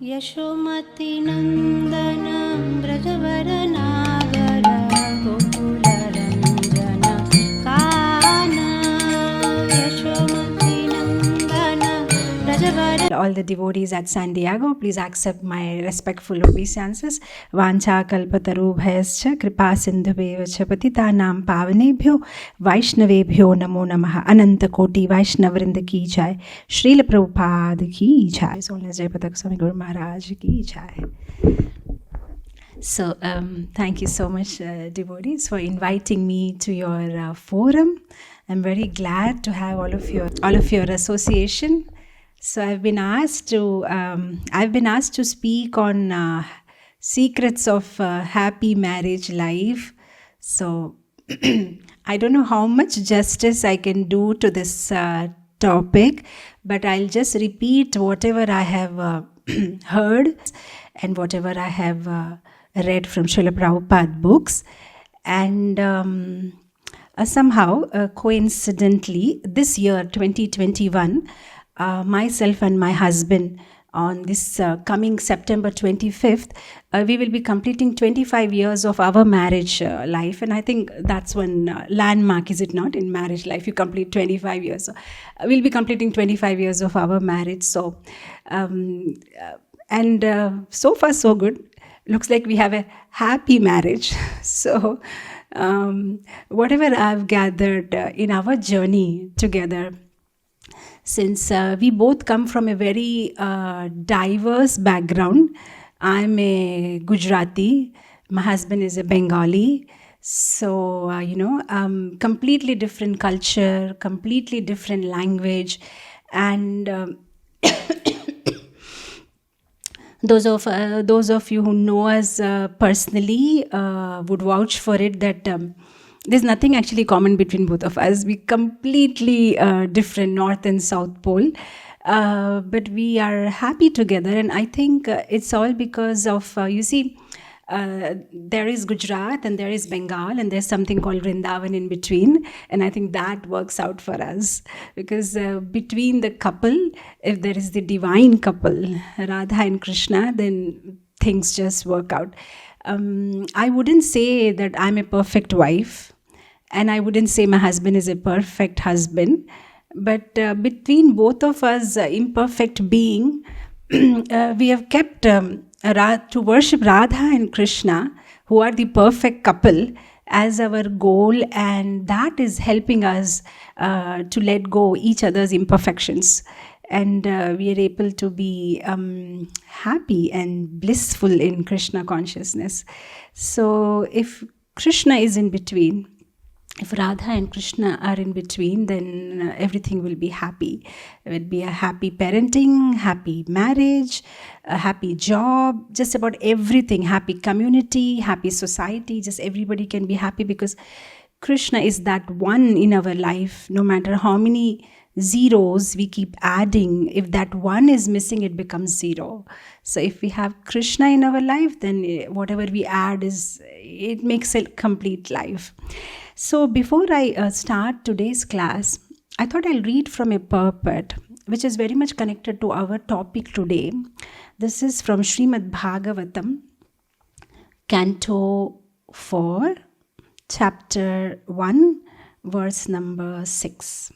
यशोमति नंदन ब्रजवर नागर गोकुल रंजन काना यशोमति नंदन ब्रजवर. All the devotees at Sandiego, please accept my respectful obeisances. Vancha kalpatarubhyascha kripa sindhubheva patitanam pavanebhyo vaishnavebhyo namo namaha. Ananta koti vaishnavrinda ki jai. Srila Prabhupada ki jai. Solness Jai Patak Swami Guru Maharaj ki jai. So, thank you so much, devotees, for inviting me to your forum. I'm very glad to have all of your association. So I've been asked to speak on secrets of happy marriage life. So I don't know how much justice I can do to this topic, but I'll just repeat whatever I have heard and whatever I have read from Srila Prabhupada books. And somehow, coincidentally, this year, 2021, myself and my husband, on this coming September 25th, we will be completing 25 years of our marriage life. And I think that's one landmark, is it not, in marriage life? You complete 25 years. So, we'll be completing 25 years of our marriage. So, so far so good. Looks like we have a happy marriage. So, whatever I've gathered in our journey together, since we both come from a very diverse background. I'm a Gujarati, my husband is a Bengali, so completely different culture, completely different language, and those of you who know us personally would vouch for it that there's nothing actually common between both of us. We completely different, North and South Pole, but we are happy together. And I think it's all because of, there is Gujarat and there is Bengal and there's something called Vrindavan in between. And I think that works out for us because between the couple, if there is the divine couple, Radha and Krishna, then things just work out. I wouldn't say that I'm a perfect wife. And I wouldn't say my husband is a perfect husband, but between both of us, imperfect being, we have kept to worship Radha and Krishna, who are the perfect couple, as our goal, and that is helping us to let go each other's imperfections. And we are able to be happy and blissful in Krishna consciousness. So if Krishna is in between, if Radha and Krishna are in between, then everything will be happy. It will be a happy parenting, happy marriage, a happy job, just about everything, happy community, happy society, just everybody can be happy because Krishna is that one in our life. No matter how many zeros we keep adding, if that one is missing, it becomes zero. So if we have Krishna in our life, then whatever we add it makes a complete life. So before I start today's class, I thought I'll read from a purport, which is very much connected to our topic today. This is from Srimad Bhagavatam, Canto 4, Chapter 1, verse number 6.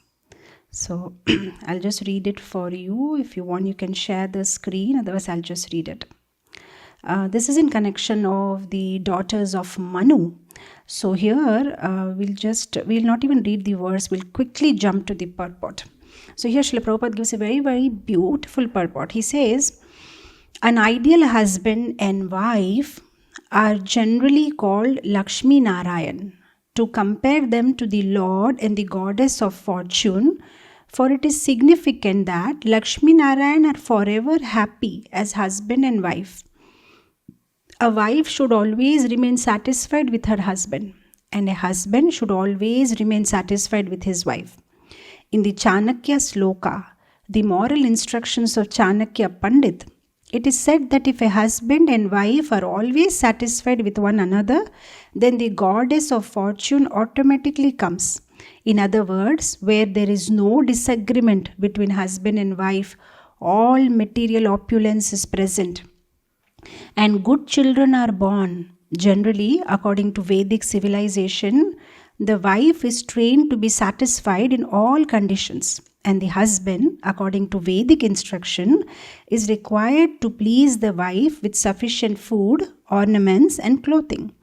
So I'll just read it for you. If you want, you can share the screen. Otherwise, I'll just read it. This is in connection of the daughters of Manu. So here we'll not even read the verse. We'll quickly jump to the purport. So here Srila Prabhupada gives a very, very beautiful purport. He says, an ideal husband and wife are generally called Lakshmi Narayan, to compare them to the Lord and the goddess of fortune, for it is significant that Lakshmi Narayan are forever happy as husband and wife. A wife should always remain satisfied with her husband, and a husband should always remain satisfied with his wife. In the Chanakya sloka, the moral instructions of Chanakya Pandit, it is said that if a husband and wife are always satisfied with one another, then the goddess of fortune automatically comes. In other words, where there is no disagreement between husband and wife, all material opulence is present, and good children are born. Generally, according to Vedic civilization, the wife is trained to be satisfied in all conditions, and the husband, according to Vedic instruction, is required to please the wife with sufficient food, ornaments, and clothing.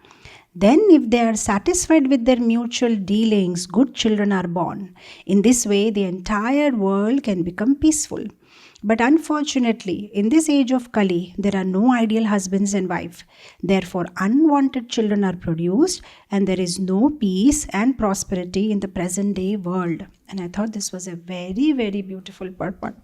Then, if they are satisfied with their mutual dealings, good children are born. In this way, the entire world can become peaceful. But unfortunately, in this age of Kali, there are no ideal husbands and wives. Therefore, unwanted children are produced, and there is no peace and prosperity in the present day world. And I thought this was a very, very beautiful purport.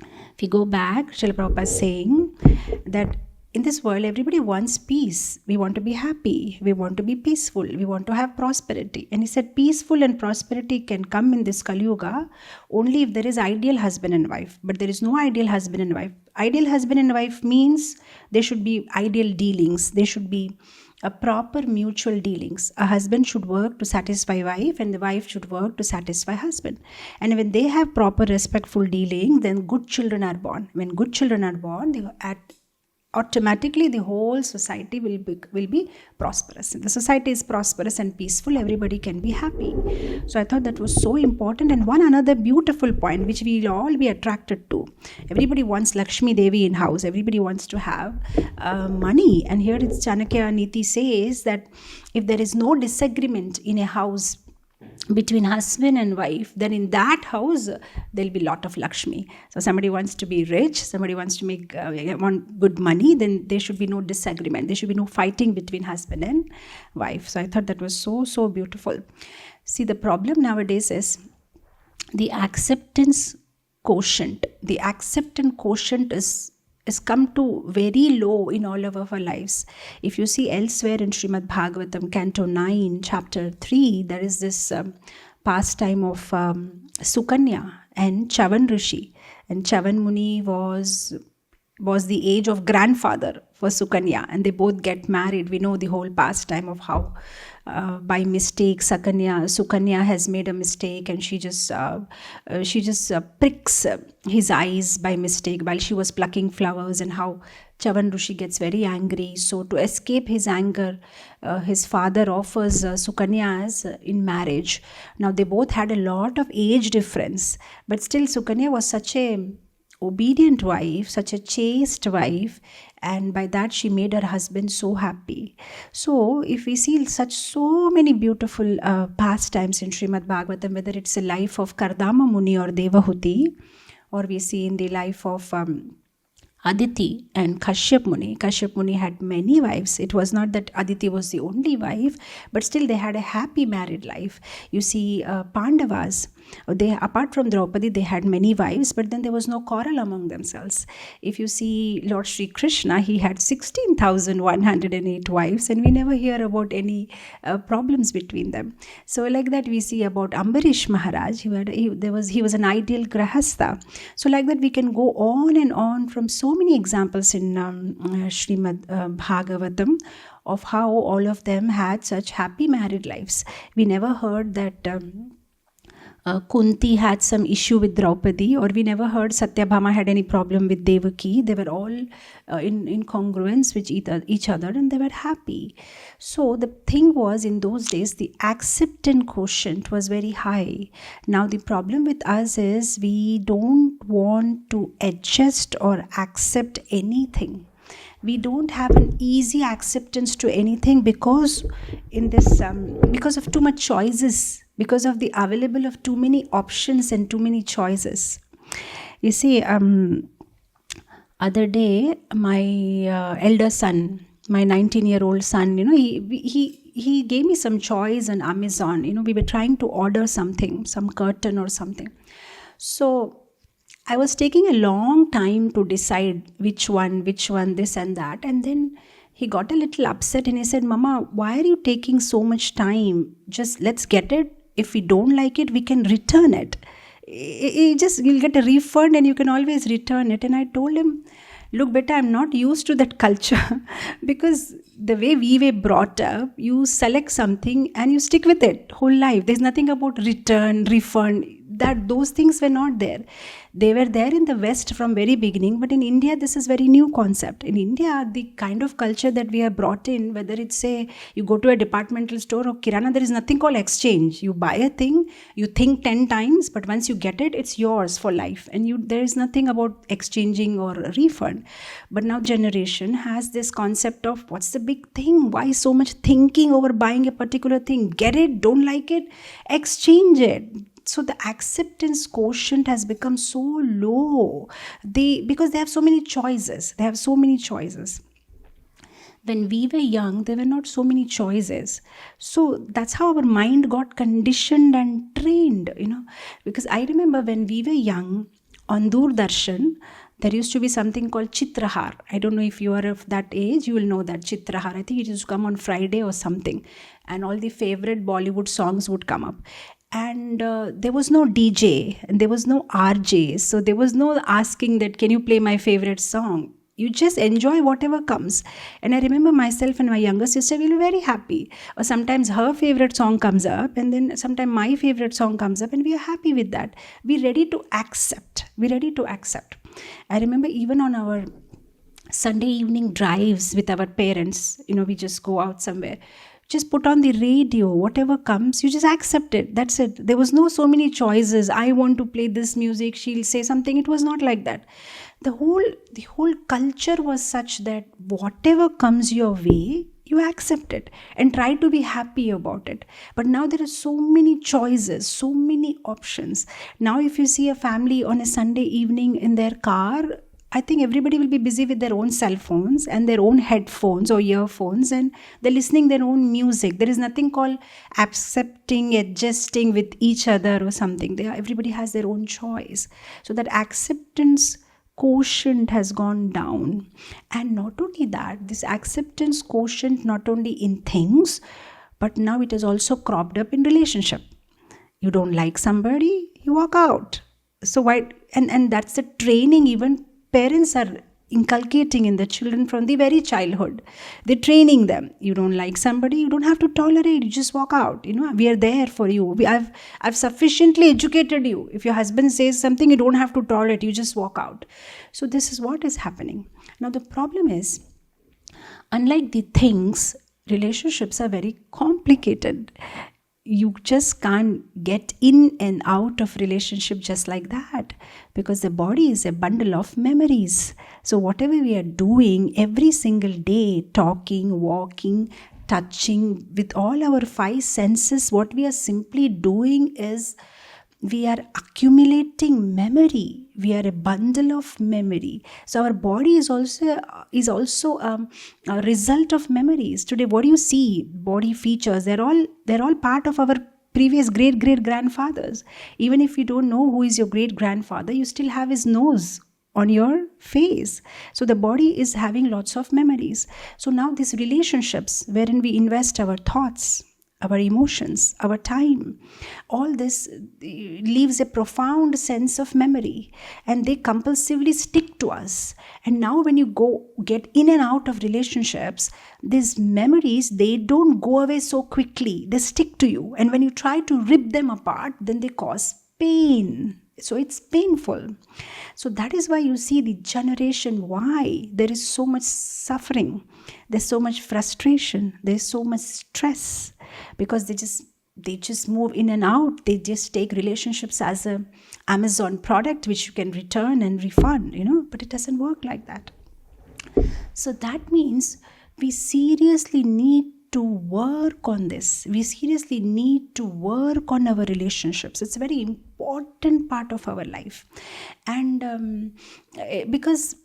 If you go back, Srila Prabhupada is saying that in this world, everybody wants peace. We want to be happy. We want to be peaceful. We want to have prosperity. And he said peaceful and prosperity can come in this Kali Yuga only if there is ideal husband and wife. But there is no ideal husband and wife. Ideal husband and wife means there should be ideal dealings. There should be a proper mutual dealings. A husband should work to satisfy wife, and the wife should work to satisfy husband. And when they have proper respectful dealing, then good children are born. When good children are born, automatically the whole society will be prosperous. If the society is prosperous and peaceful, everybody can be happy. So I thought that was so important. And one another beautiful point which we will all be attracted to. Everybody wants Lakshmi Devi in house. Everybody wants to have money. And here it's Chanakya Niti says that if there is no disagreement in a house between husband and wife, then in that house there'll be a lot of Lakshmi. So somebody wants to be rich, somebody wants to want good money, then there should be no disagreement. There should be no fighting between husband and wife. So I thought that was so beautiful. See, the problem nowadays is the acceptance quotient. The acceptance quotient is come to very low in all of our lives. If you see elsewhere in Srimad Bhagavatam, Canto 9, Chapter 3, there is this pastime of Sukanya and Chavan Rishi. And Chavan Muni was the age of grandfather for Sukanya, and they both get married. We know the whole pastime of how by mistake Sukanya has made a mistake, and she just pricks his eyes by mistake while she was plucking flowers, and how Chavan Rishi gets very angry. So to escape his anger, his father offers Sukanya as in marriage. Now they both had a lot of age difference, but still Sukanya was such a obedient wife, such a chaste wife, and by that she made her husband so happy. So if we see so many beautiful pastimes in Srimad Bhagavatam, whether it's the life of Kardama Muni or Devahuti, or we see in the life of Aditi and Kashyap Muni. Kashyap Muni had many wives. It was not that Aditi was the only wife, but still they had a happy married life. You see Pandavas, apart from Draupadi, they had many wives, but then there was no quarrel among themselves. If you see Lord Sri Krishna, he had 16,108 wives, and we never hear about any problems between them. So like that we see about Ambarish Maharaj, he was an ideal grahastha. So like that we can go on and on from so many examples in Srimad Bhagavatam of how all of them had such happy married lives. We never heard that Kunti had some issue with Draupadi, or we never heard Satyabhama had any problem with Devaki. They were all in congruence with each other, and they were happy. So the thing was, in those days, the acceptance quotient was very high. Now the problem with us is we don't want to adjust or accept anything. We don't have an easy acceptance to anything because of too much choices, because of the available of too many options and too many choices. You see, other day, my elder son, my 19-year-old son, he gave me some choice on Amazon. We were trying to order something, some curtain or something. So I was taking a long time to decide which one, this and that. And then he got a little upset and he said, "Mama, why are you taking so much time? Just let's get it. If we don't like it, we can return it. You'll get a refund and you can always return it." And I told him, "Look, beta, I'm not used to that culture because the way we were brought up, you select something and you stick with it whole life. There's nothing about return, refund. those things were not there. They were there in the West from very beginning, but in India, this is very new concept. In India, the kind of culture that we have brought in, whether it's you go to a departmental store or kirana, there is nothing called exchange. You buy a thing, you think 10 times, but once you get it, it's yours for life. And there is nothing about exchanging or refund. But now generation has this concept of, what's the big thing? Why so much thinking over buying a particular thing? Get it, don't like it, exchange it. So the acceptance quotient has become so low. Because they have so many choices. When we were young, there were not so many choices. So that's how our mind got conditioned and trained, Because I remember when we were young, on Doordarshan, there used to be something called Chitrahar. I don't know if you are of that age, you will know that Chitrahar. I think it used to come on Friday or something. And all the favorite Bollywood songs would come up. And there was no DJ and there was no RJ. So there was no asking that, can you play my favorite song? You just enjoy whatever comes. And I remember myself and my younger sister, we were very happy. Or sometimes her favorite song comes up and then sometimes my favorite song comes up and we are happy with that. We're ready to accept. I remember even on our Sunday evening drives with our parents, we just go out somewhere. Just put on the radio, whatever comes, you just accept it. That's it. There was no so many choices. I want to play this music, she'll say something. It was not like that. The whole culture was such that whatever comes your way, you accept it and try to be happy about it. But now there are so many choices, so many options. Now if you see a family on a Sunday evening in their car, I think everybody will be busy with their own cell phones and their own headphones or earphones, and they're listening their own music. There is nothing called accepting, adjusting with each other or something. Everybody has their own choice. So that acceptance quotient has gone down. And not only that, this acceptance quotient not only in things, but now it is also cropped up in relationship. You don't like somebody, you walk out. So why? And that's the training even parents are inculcating in the children from the very childhood. They're training them. You don't like somebody, you don't have to tolerate, you just walk out. We are there for you. I've sufficiently educated you. If your husband says something, you don't have to tolerate, you just walk out. So this is what is happening. Now the problem is, unlike the things, relationships are very complicated. You just can't get in and out of relationship just like that, because the body is a bundle of memories. So whatever we are doing every single day, talking, walking, touching, with all our 5 senses, what we are simply doing is we are accumulating memory. We are a bundle of memory. So our body is also a result of memories. Today, what do you see? Body features. They're all part of our previous great grandfathers. Even if you don't know who is your great grandfather, you still have his nose on your face. So the body is having lots of memories. So now these relationships wherein we invest our thoughts, our emotions, our time, all this leaves a profound sense of memory, and they compulsively stick to us. And now when you get in and out of relationships, these memories, they don't go away so quickly. They stick to you. And when you try to rip them apart, then they cause pain. So it's painful. So that is why you see the generation, why there is so much suffering. There's so much frustration. There's so much stress, because they just move in and out. They just take relationships as a Amazon product which you can return and refund, but it doesn't work like that. So that means we seriously need to work on this. We seriously need to work on our relationships. It's a very important part of our life. And because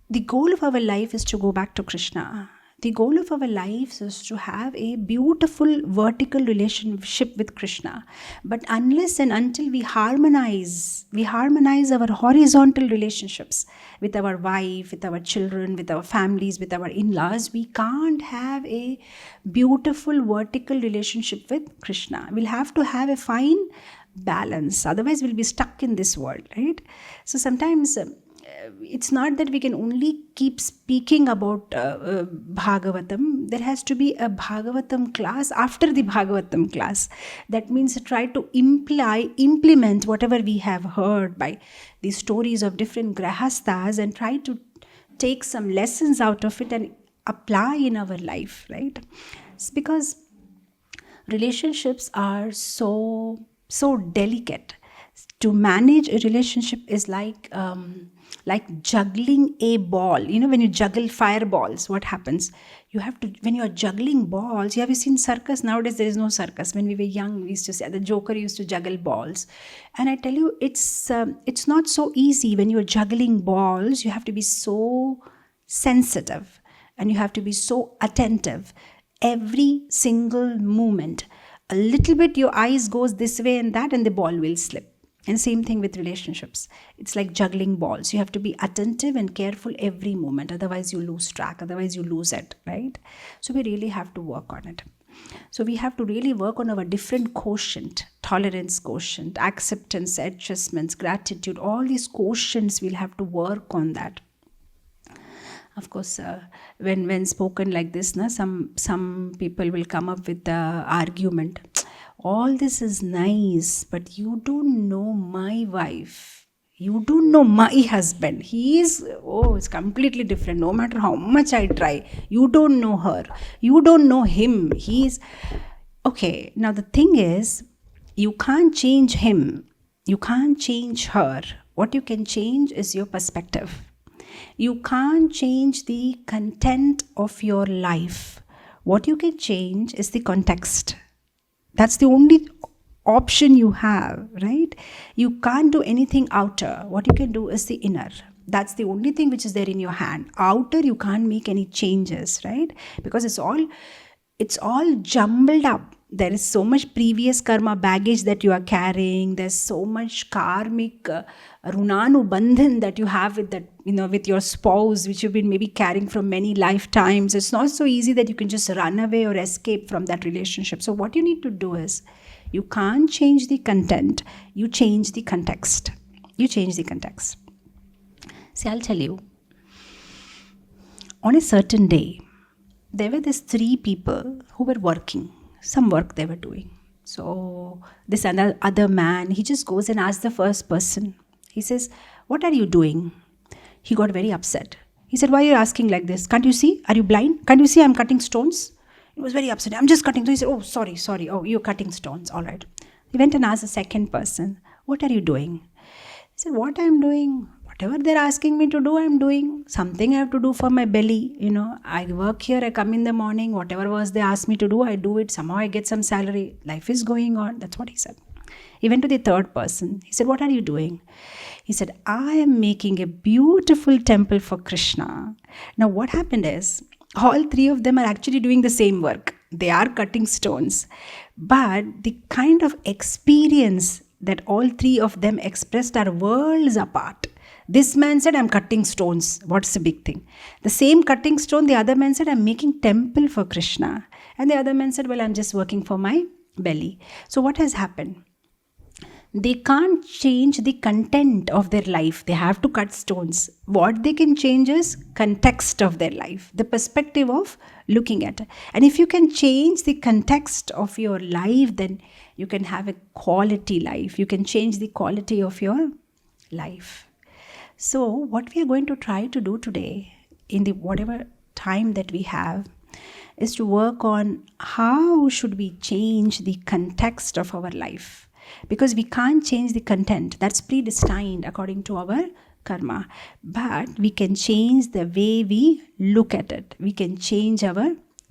the goal of our life is to go back to Krishna. The goal of our lives is to have a beautiful vertical relationship with Krishna. But unless and until we harmonize our horizontal relationships with our wife, with our children, with our families, with our in-laws, we can't have a beautiful vertical relationship with Krishna. We'll have to have a fine balance. Otherwise, we'll be stuck in this world, right? So sometimes it's not that we can only keep speaking about Bhagavatam. There has to be a Bhagavatam class after the Bhagavatam class. That means try to implement whatever we have heard by the stories of different grahastas and try to take some lessons out of it and apply in our life, right? It's because relationships are so delicate. To manage a relationship is like juggling a ball. When you juggle fireballs, what happens? You have to, when you're juggling balls, have you seen circus? Nowadays there is no circus. When we were young, we used to say the Joker used to juggle balls. And I tell you, it's not so easy. When you're juggling balls, you have to be so sensitive and you have to be so attentive. Every single movement, a little bit your eyes goes this way and that, and the ball will slip. And same thing with relationships. It's like juggling balls. You have to be attentive and careful every moment. Otherwise you lose track. Otherwise you lose it, right? So we really have to work on it. So we have to really work on our different quotient, tolerance quotient, acceptance, adjustments, gratitude. All these quotients, we'll have to work on that. Of course, when spoken like this, some people will come up with the argument, all this is nice, but you don't know my wife. You don't know my husband. It's completely different. No matter how much I try, you don't know her. You don't know him. Okay. Now the thing is, you can't change him. You can't change her. What you can change is your perspective. You can't change the content of your life. What you can change is the context. That's the only option you have, right? You can't do anything outer. What you can do is the inner. That's the only thing which is there in your hand. Outer, you can't make any changes, right? Because it's all jumbled up. There is so much previous karma baggage that you are carrying. There's so much karmic runanu bandhan that you have with that, with your spouse, which you've been maybe carrying from many lifetimes. It's not so easy that you can just run away or escape from that relationship. So what you need to do is, you can't change the content. You change the context. You change the context. See, I'll tell you. On a certain day, there were these 3 people who were working. Some work they were doing. So this other man, he just goes and asks the first person. He says, "What are you doing?" He got very upset. He said, "Why are you asking like this? Can't you see? Are you blind? Can't you see I'm cutting stones?" He was very upset. "I'm just cutting." So he said, "Oh, sorry. Oh, you're cutting stones. All right." He went and asked the second person, "What are you doing?" He said, "What I'm doing? Whatever they're asking me to do, I'm doing. Something I have to do for my belly. I work here, I come in the morning, whatever was they ask me to do, I do it. Somehow I get some salary. Life is going on." That's what he said. He went to the third person. He said, "What are you doing?" He said, "I am making a beautiful temple for Krishna." Now what happened is, all 3 of them are actually doing the same work. They are cutting stones. But the kind of experience that all 3 of them expressed are worlds apart. This man said, "I'm cutting stones. What's the big thing?" The same cutting stone, the other man said, "I'm making temple for Krishna." And the other man said, "Well, I'm just working for my belly." So what has happened? They can't change the content of their life. They have to cut stones. What they can change is context of their life, the perspective of looking at it. And if you can change the context of your life, then you can have a quality life. You can change the quality of your life. So what we are going to try to do today, in the whatever time that we have, is to work on how should we change the context of our life. Because we can't change the content. That's predestined according to our karma. But we can change the way we look at it. We can change our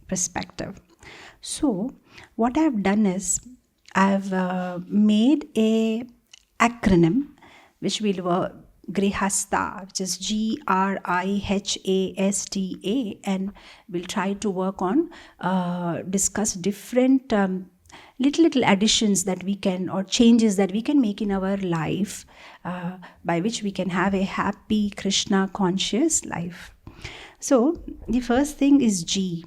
perspective. So what I've done is, I've made a acronym which will Grihasta, which is GRIHASTA, and we'll try to work on discuss different little additions that we can, or changes that we can make in our life, by which we can have a happy Krishna conscious life. So the first thing is G.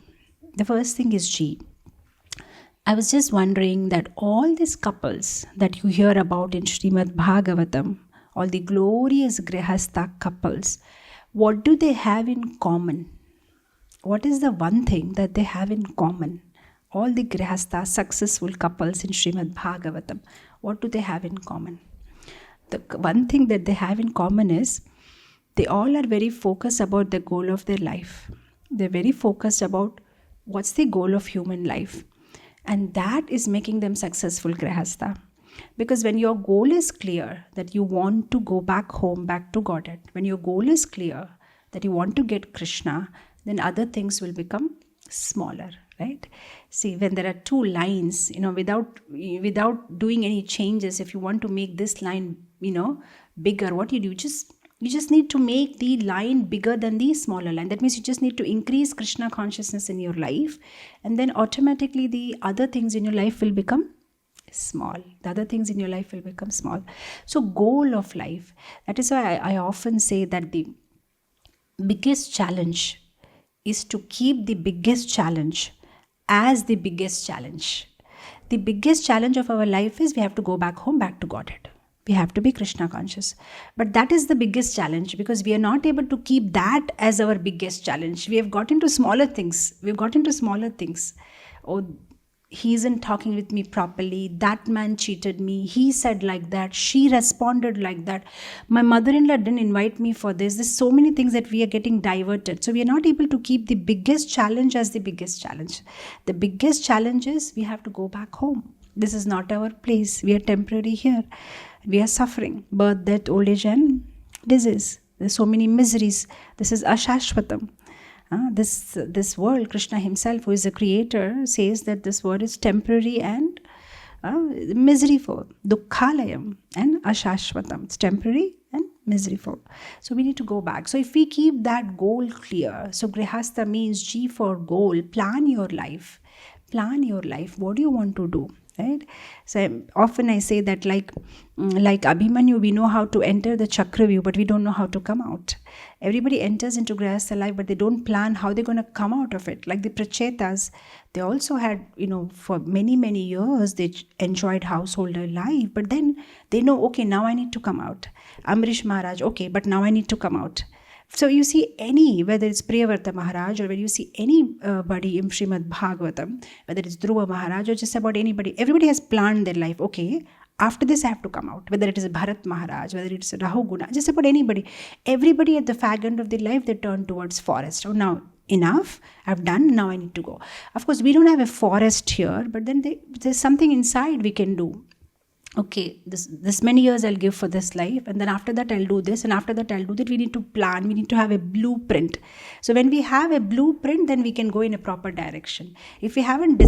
I was just wondering that all these couples that you hear about in Srimad Bhagavatam, all the glorious grihastha couples, what do they have in common? What is the one thing that they have in common? All the grihastha successful couples in Srimad Bhagavatam, what do they have in common? The one thing that they have in common is they all are very focused about the goal of their life. They're very focused about what's the goal of human life. And that is making them successful grihastha. Because when your goal is clear that you want to go back home, back to Godhead, when your goal is clear that you want to get Krishna, then other things will become smaller, right? See, when there are two lines, without doing any changes, if you want to make this line, bigger, what you do, you just need to make the line bigger than the smaller line. That means you just need to increase Krishna consciousness in your life, and then automatically the other things in your life will become small. The other things in your life will become small. So goal of life. That is why I often say that the biggest challenge is to keep the biggest challenge as the biggest challenge. The biggest challenge of our life is we have to go back home, back to Godhead. We have to be Krishna conscious. But that is the biggest challenge because we are not able to keep that as our biggest challenge. We have got into smaller things. Oh, he isn't talking with me properly. That man cheated me. He said like that. She responded like that. My mother-in-law didn't invite me for this. There's so many things that we are getting diverted. So we are not able to keep the biggest challenge as the biggest challenge. The biggest challenge is we have to go back home. This is not our place. We are temporary here. We are suffering. Birth, death, old age and disease. There's so many miseries. This is ashashvatam. This world, Krishna himself, who is the creator, says that this world is temporary and miseryful. Dukkhalayam and ashashvatam. It's temporary and miseryful. So we need to go back. So if we keep that goal clear, so grihastha means G for goal. Plan your life. What do you want to do? Right? So often I say that like Abhimanyu, we know how to enter the Chakravyuh, but we don't know how to come out. Everybody enters into Grihastha life, but they don't plan how they're going to come out of it. Like the Prachetas, they also had, for many, many years, they enjoyed householder life, but then they know, okay, now I need to come out. Amrish Maharaj, okay, but now I need to come out. So you see whether it's Priyavarta Maharaj or when you see anybody in Srimad Bhagavatam, whether it's Dhruva Maharaj or just about anybody, everybody has planned their life. Okay, after this I have to come out. Whether it is Bharat Maharaj, whether it's Rahuguna, just about anybody. Everybody at the fag end of their life, they turn towards forest. Oh, now enough, I've done, now I need to go. Of course, we don't have a forest here, but then there's something inside we can do. Okay, this many years I'll give for this life, and then after that I'll do this, and after that I'll do that. We need to plan, we need to have a blueprint. So when we have a blueprint, then we can go in a proper direction. If we haven't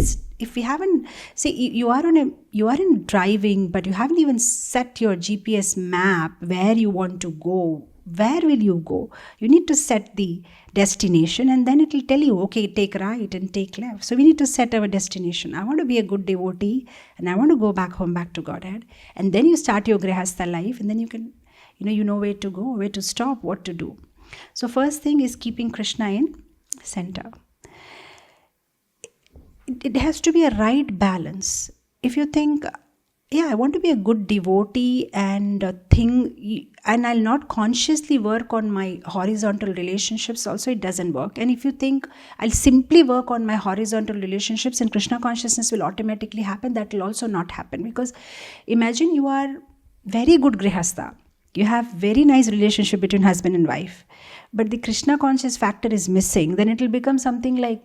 say you are in driving, but you haven't even set your GPS map where you want to go. Where will you go? You need to set the destination, and then it will tell you, okay, take right and take left. So we need to set our destination. I want to be a good devotee and I want to go back home, back to Godhead. And then you start your grihastha life, and then you can, you know where to go, where to stop, what to do. So first thing is keeping Krishna in center. It has to be a right balance. If you think, I want to be a good devotee and I'll not consciously work on my horizontal relationships, also it doesn't work. And if you think I'll simply work on my horizontal relationships and Krishna consciousness will automatically happen, that will also not happen. Because imagine you are very good grihastha. You have very nice relationship between husband and wife, but the Krishna conscious factor is missing. Then it will become something like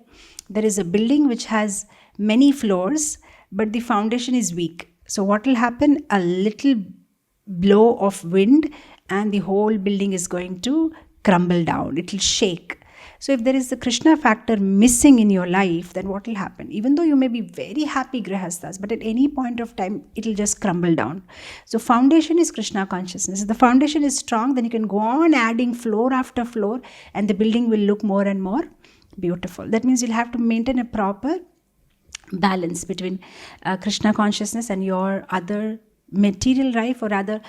there is a building which has many floors, but the foundation is weak. So what will happen? A little blow of wind and the whole building is going to crumble down. It will shake. So if there is the Krishna factor missing in your life, then what will happen? Even though you may be very happy grihasthas, but at any point of time, it will just crumble down. So foundation is Krishna consciousness. If the foundation is strong, then you can go on adding floor after floor and the building will look more and more beautiful. That means you'll have to maintain a proper balance between Krishna consciousness and your other material life, or rather,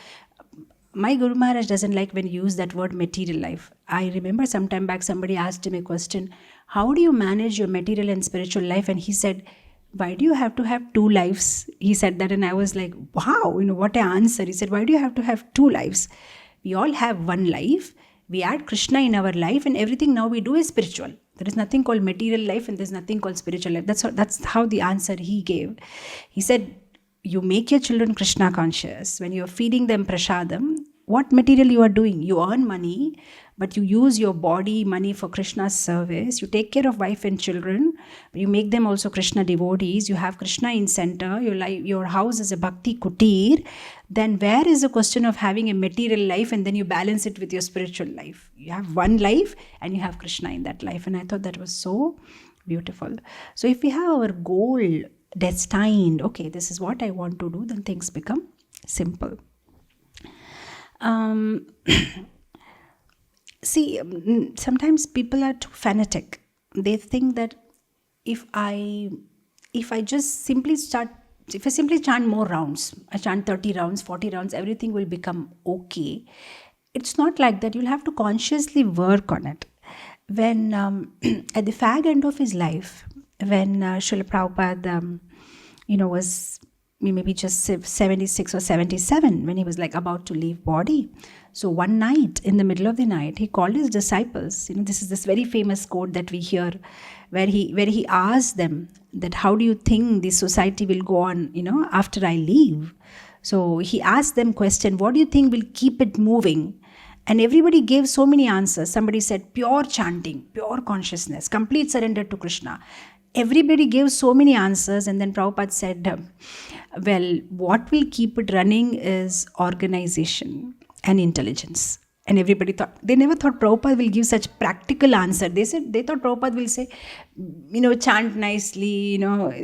my Guru Maharaj doesn't like when you use that word material life. I remember some time back somebody asked him a question, how do you manage your material and spiritual life? And he said, why do you have to have two lives? He said that, and I was like, wow, what an answer. He said, why do you have to have two lives? We all have one life. We add Krishna in our life, and everything now we do is spiritual. There is nothing called material life, and there's nothing called spiritual life. That's how the answer he gave. He said, you make your children Krishna conscious. When you're feeding them prasadam, what material you are doing? You earn money, but you use your body, money for Krishna's service. You take care of wife and children. You make them also Krishna devotees. You have Krishna in center. Your house is a bhakti kutir. Then where is the question of having a material life and then you balance it with your spiritual life? You have one life and you have Krishna in that life. And I thought that was so beautiful. So if we have our goal destined, okay, this is what I want to do, then things become simple. See, sometimes people are too fanatic. They think that if I simply chant more rounds, I chant 30 rounds, 40 rounds, everything will become okay. It's not like that. You'll have to consciously work on it. When at the fag end of his life, when Srila Prabhupada was maybe just 76 or 77, when he was like about to leave body. So one night, in the middle of the night, he called his disciples. This is this very famous quote that we hear, where he asked them that, how do you think this society will go on, after I leave? So he asked them question, what do you think will keep it moving? And everybody gave so many answers. Somebody said pure chanting, pure consciousness, complete surrender to Krishna. Everybody gave so many answers, and then Prabhupada said, well, what will keep it running is organization and intelligence. And everybody they never thought Prabhupada will give such practical answer. They thought Prabhupada will say, chant nicely,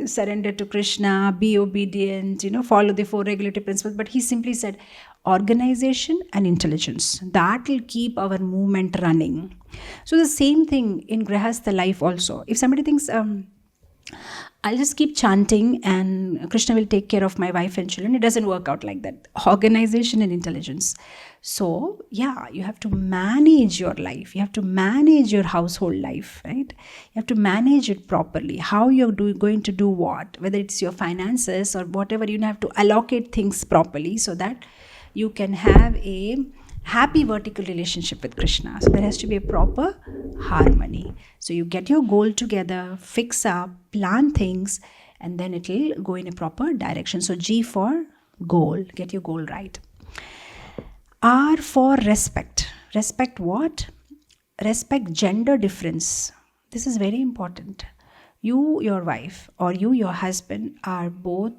surrender to Krishna, be obedient, follow the 4 regulatory principles. But he simply said, organization and intelligence. That will keep our movement running. So the same thing in Grihastha life also. If somebody thinks, I'll just keep chanting and Krishna will take care of my wife and children, it doesn't work out like that. Organization and intelligence. So, yeah, you have to manage your life. You have to manage your household life, right? You have to manage it properly. How you're going to do what, whether it's your finances or whatever, you have to allocate things properly so that you can have a happy vertical relationship with Krishna. So there has to be a proper harmony. So you get your goal together, fix up, plan things, and then it will go in a proper direction. So G for goal, get your goal right. R for respect. Respect what? Respect gender difference. This is very important. You, your wife, or you, your husband are both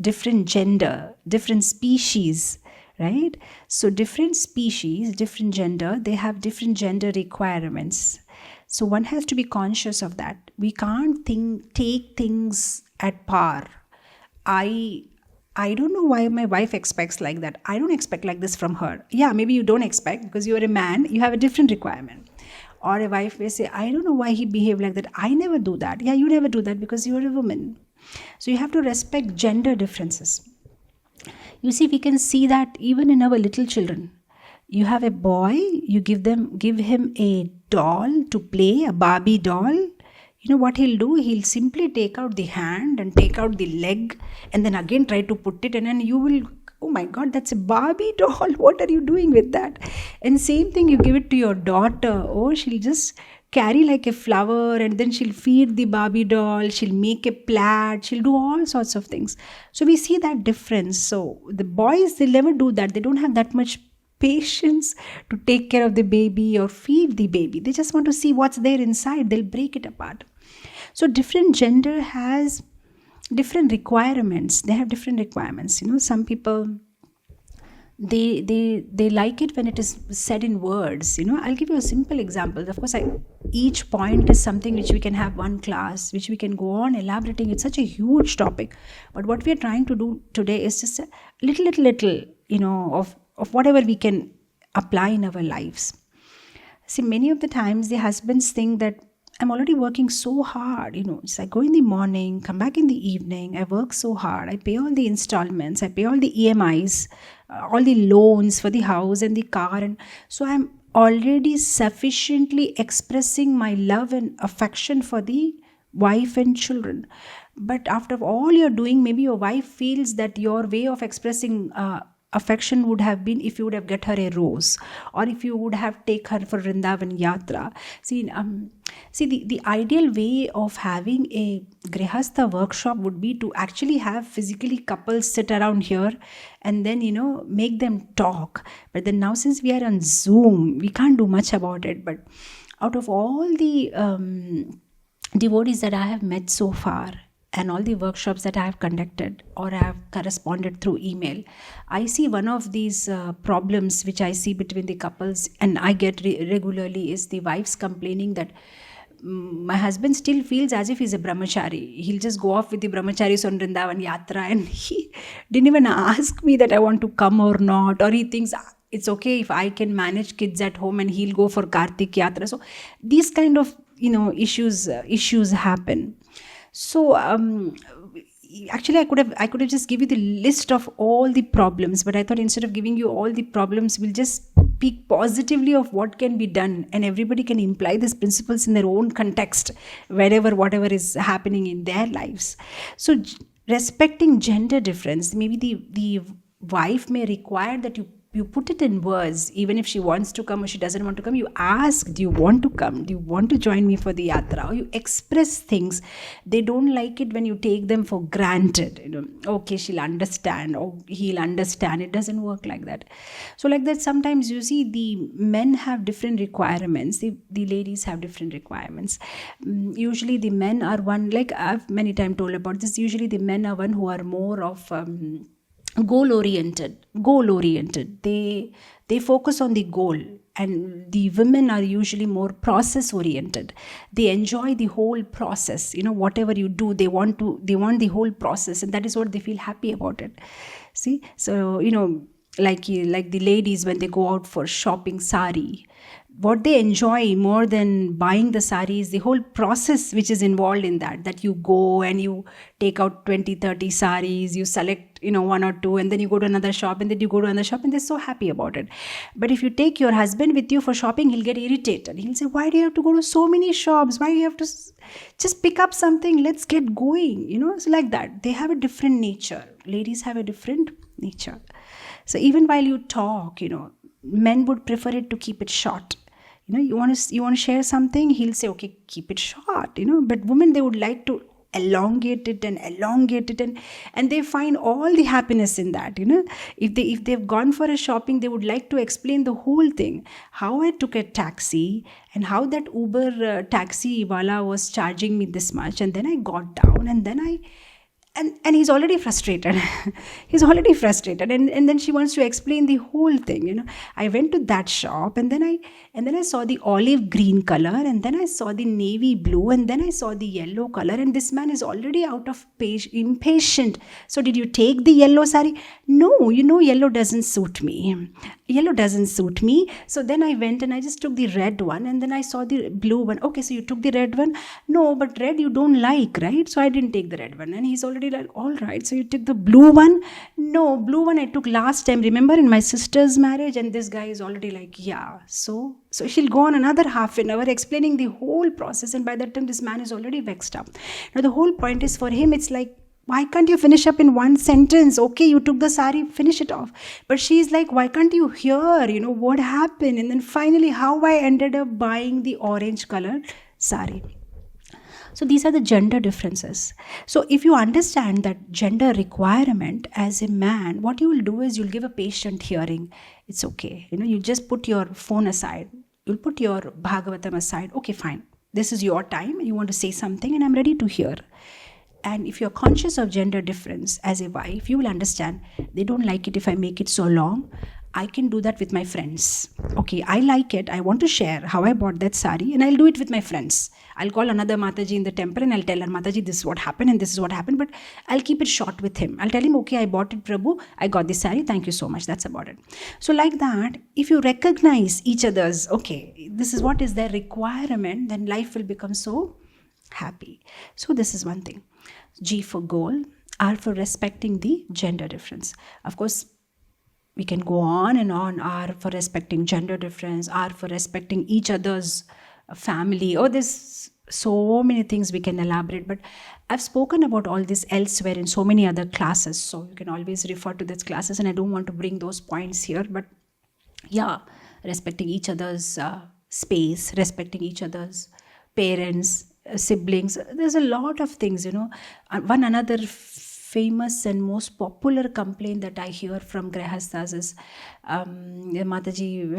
different gender, different species, right? So different species, different gender, they have different gender requirements. So one has to be conscious of that. We can't take things at par. I don't know why my wife expects like that. I don't expect like this from her. Yeah, maybe you don't expect because you're a man, you have a different requirement. Or a wife may say, I don't know why he behaved like that. I never do that. Yeah, you never do that because you're a woman. So you have to respect gender differences. You see, we can see that even in our little children. You have a boy, you give him a doll to play, a Barbie doll. You know what he'll do? He'll simply take out the hand and take out the leg and then again try to put it, and then you will, oh my God, that's a Barbie doll. What are you doing with that? And same thing, you give it to your daughter. Oh, she'll just carry like a flower and then she'll feed the Barbie doll, she'll make a plait, she'll do all sorts of things. So we see that difference. So the boys, they'll never do that. They don't have that much patience to take care of the baby or feed the baby. They just want to see what's there inside. They'll break it apart. So different gender has different requirements. They have different requirements. Some people, they like it when it is said in words. I'll give you a simple example. Of course, each point is something which we can have one class, which we can go on elaborating. It's such a huge topic. But what we are trying to do today is just a little, of whatever we can apply in our lives. See, many of the times the husbands think that I'm already working so hard. It's like go in the morning, come back in the evening. I work so hard. I pay all the installments. I pay all the EMIs, all the loans for the house and the car. And so I'm already sufficiently expressing my love and affection for the wife and children. But after all you're doing, maybe your wife feels that your way of expressing affection would have been if you would have get her a rose, or if you would have take her for Vrindavan Yatra. See, the ideal way of having a Grihastha workshop would be to actually have physically couples sit around here and then, make them talk. But then now, since we are on Zoom, we can't do much about it. But out of all the devotees that I have met so far, and all the workshops that I have conducted or I have corresponded through email, I see one of these problems which I see between the couples, and I get regularly, is the wives complaining that my husband still feels as if he's a brahmachari. He'll just go off with the brahmacharis on Vrindavan Yatra, and he didn't even ask me that I want to come or not, or he thinks it's okay if I can manage kids at home and he'll go for Kartik Yatra. So these kind of issues happen. So actually I could have just give you the list of all the problems, but I thought instead of giving you all the problems, we'll just speak positively of what can be done, and everybody can imply these principles in their own context, whatever is happening in their lives. So respecting gender difference, maybe the wife may require that you put it in words. Even if she wants to come or she doesn't want to come, you ask, do you want to come? Do you want to join me for the yatra? Or you express things. They don't like it when you take them for granted. Okay, she'll understand, or he'll understand. It doesn't work like that. So like that, sometimes you see the men have different requirements. The ladies have different requirements. Usually the men are one, like I've many times told about this, usually the men are one who are more of goal oriented. They focus on the goal, and the women are usually more process oriented. They enjoy the whole process. Whatever you do, they want the whole process, and that is what they feel happy about it. See, so like the ladies, when they go out for shopping sari, what they enjoy more than buying the sari is the whole process which is involved in that you go and you take out 20-30 saris, you select one or two, and then you go to another shop, and then you go to another shop, and they're so happy about it. But if you take your husband with you for shopping, he'll get irritated. He'll say, why do you have to go to so many shops? Why do you have to just pick up something? Let's get going. So like that, they have a different nature. Ladies have a different nature. So even while you talk, men would prefer it to keep it short. You want to share something, he'll say, okay, keep it short. But women, they would like to elongate it, and they find all the happiness in that. If they've gone for a shopping, they would like to explain the whole thing, how I took a taxi and how that Uber taxi wala was charging me this much, and then I got down, and then and he's already frustrated. And then she wants to explain the whole thing. I went to that shop, and then I saw the olive green color, and then I saw the navy blue, and then I saw the yellow color, and this man is already out of impatient. So did you take the yellow sari? No, yellow doesn't suit me. So then I went and I just took the red one, and then I saw the blue one. Okay, so you took the red one? No, but red you don't like, right? So I didn't take the red one. And he's already like, all right, so you took the blue one? No, blue one I took last time, remember, in my sister's marriage. And this guy is already like, yeah. So she'll go on another half an hour explaining the whole process, and by that time this man is already vexed up. Now the whole point is, for him it's like, why can't you finish up in one sentence? Okay, you took the sari, finish it off. But she's like, why can't you hear, what happened? And then finally, how I ended up buying the orange colored sari. So these are the gender differences. So if you understand that gender requirement as a man, what you will do is you'll give a patient hearing. It's okay. You just put your phone aside. You'll put your Bhagavatam aside. Okay, fine. This is your time. You want to say something, and I'm ready to hear. And if you're conscious of gender difference as a wife, you will understand they don't like it if I make it so long. I can do that with my friends. Okay, I like it. I want to share how I bought that sari, and I'll do it with my friends. I'll call another Mataji in the temple, and I'll tell her, Mataji, this is what happened and this is what happened, but I'll keep it short with him. I'll tell him, okay, I bought it, Prabhu. I got this sari. Thank you so much. That's about it. So like that, if you recognize each other's, okay, this is what is their requirement, then life will become so happy. So this is one thing. G for goal, R for respecting the gender difference. Of course, we can go on and on. R for respecting gender difference, R for respecting each other's family. Oh, there's so many things we can elaborate, but I've spoken about all this elsewhere in so many other classes, so you can always refer to these classes, and I don't want to bring those points here. But yeah, respecting each other's space, respecting each other's parents, siblings, there's a lot of things, one another famous and most popular complaint that I hear from grihasthas is, Mataji,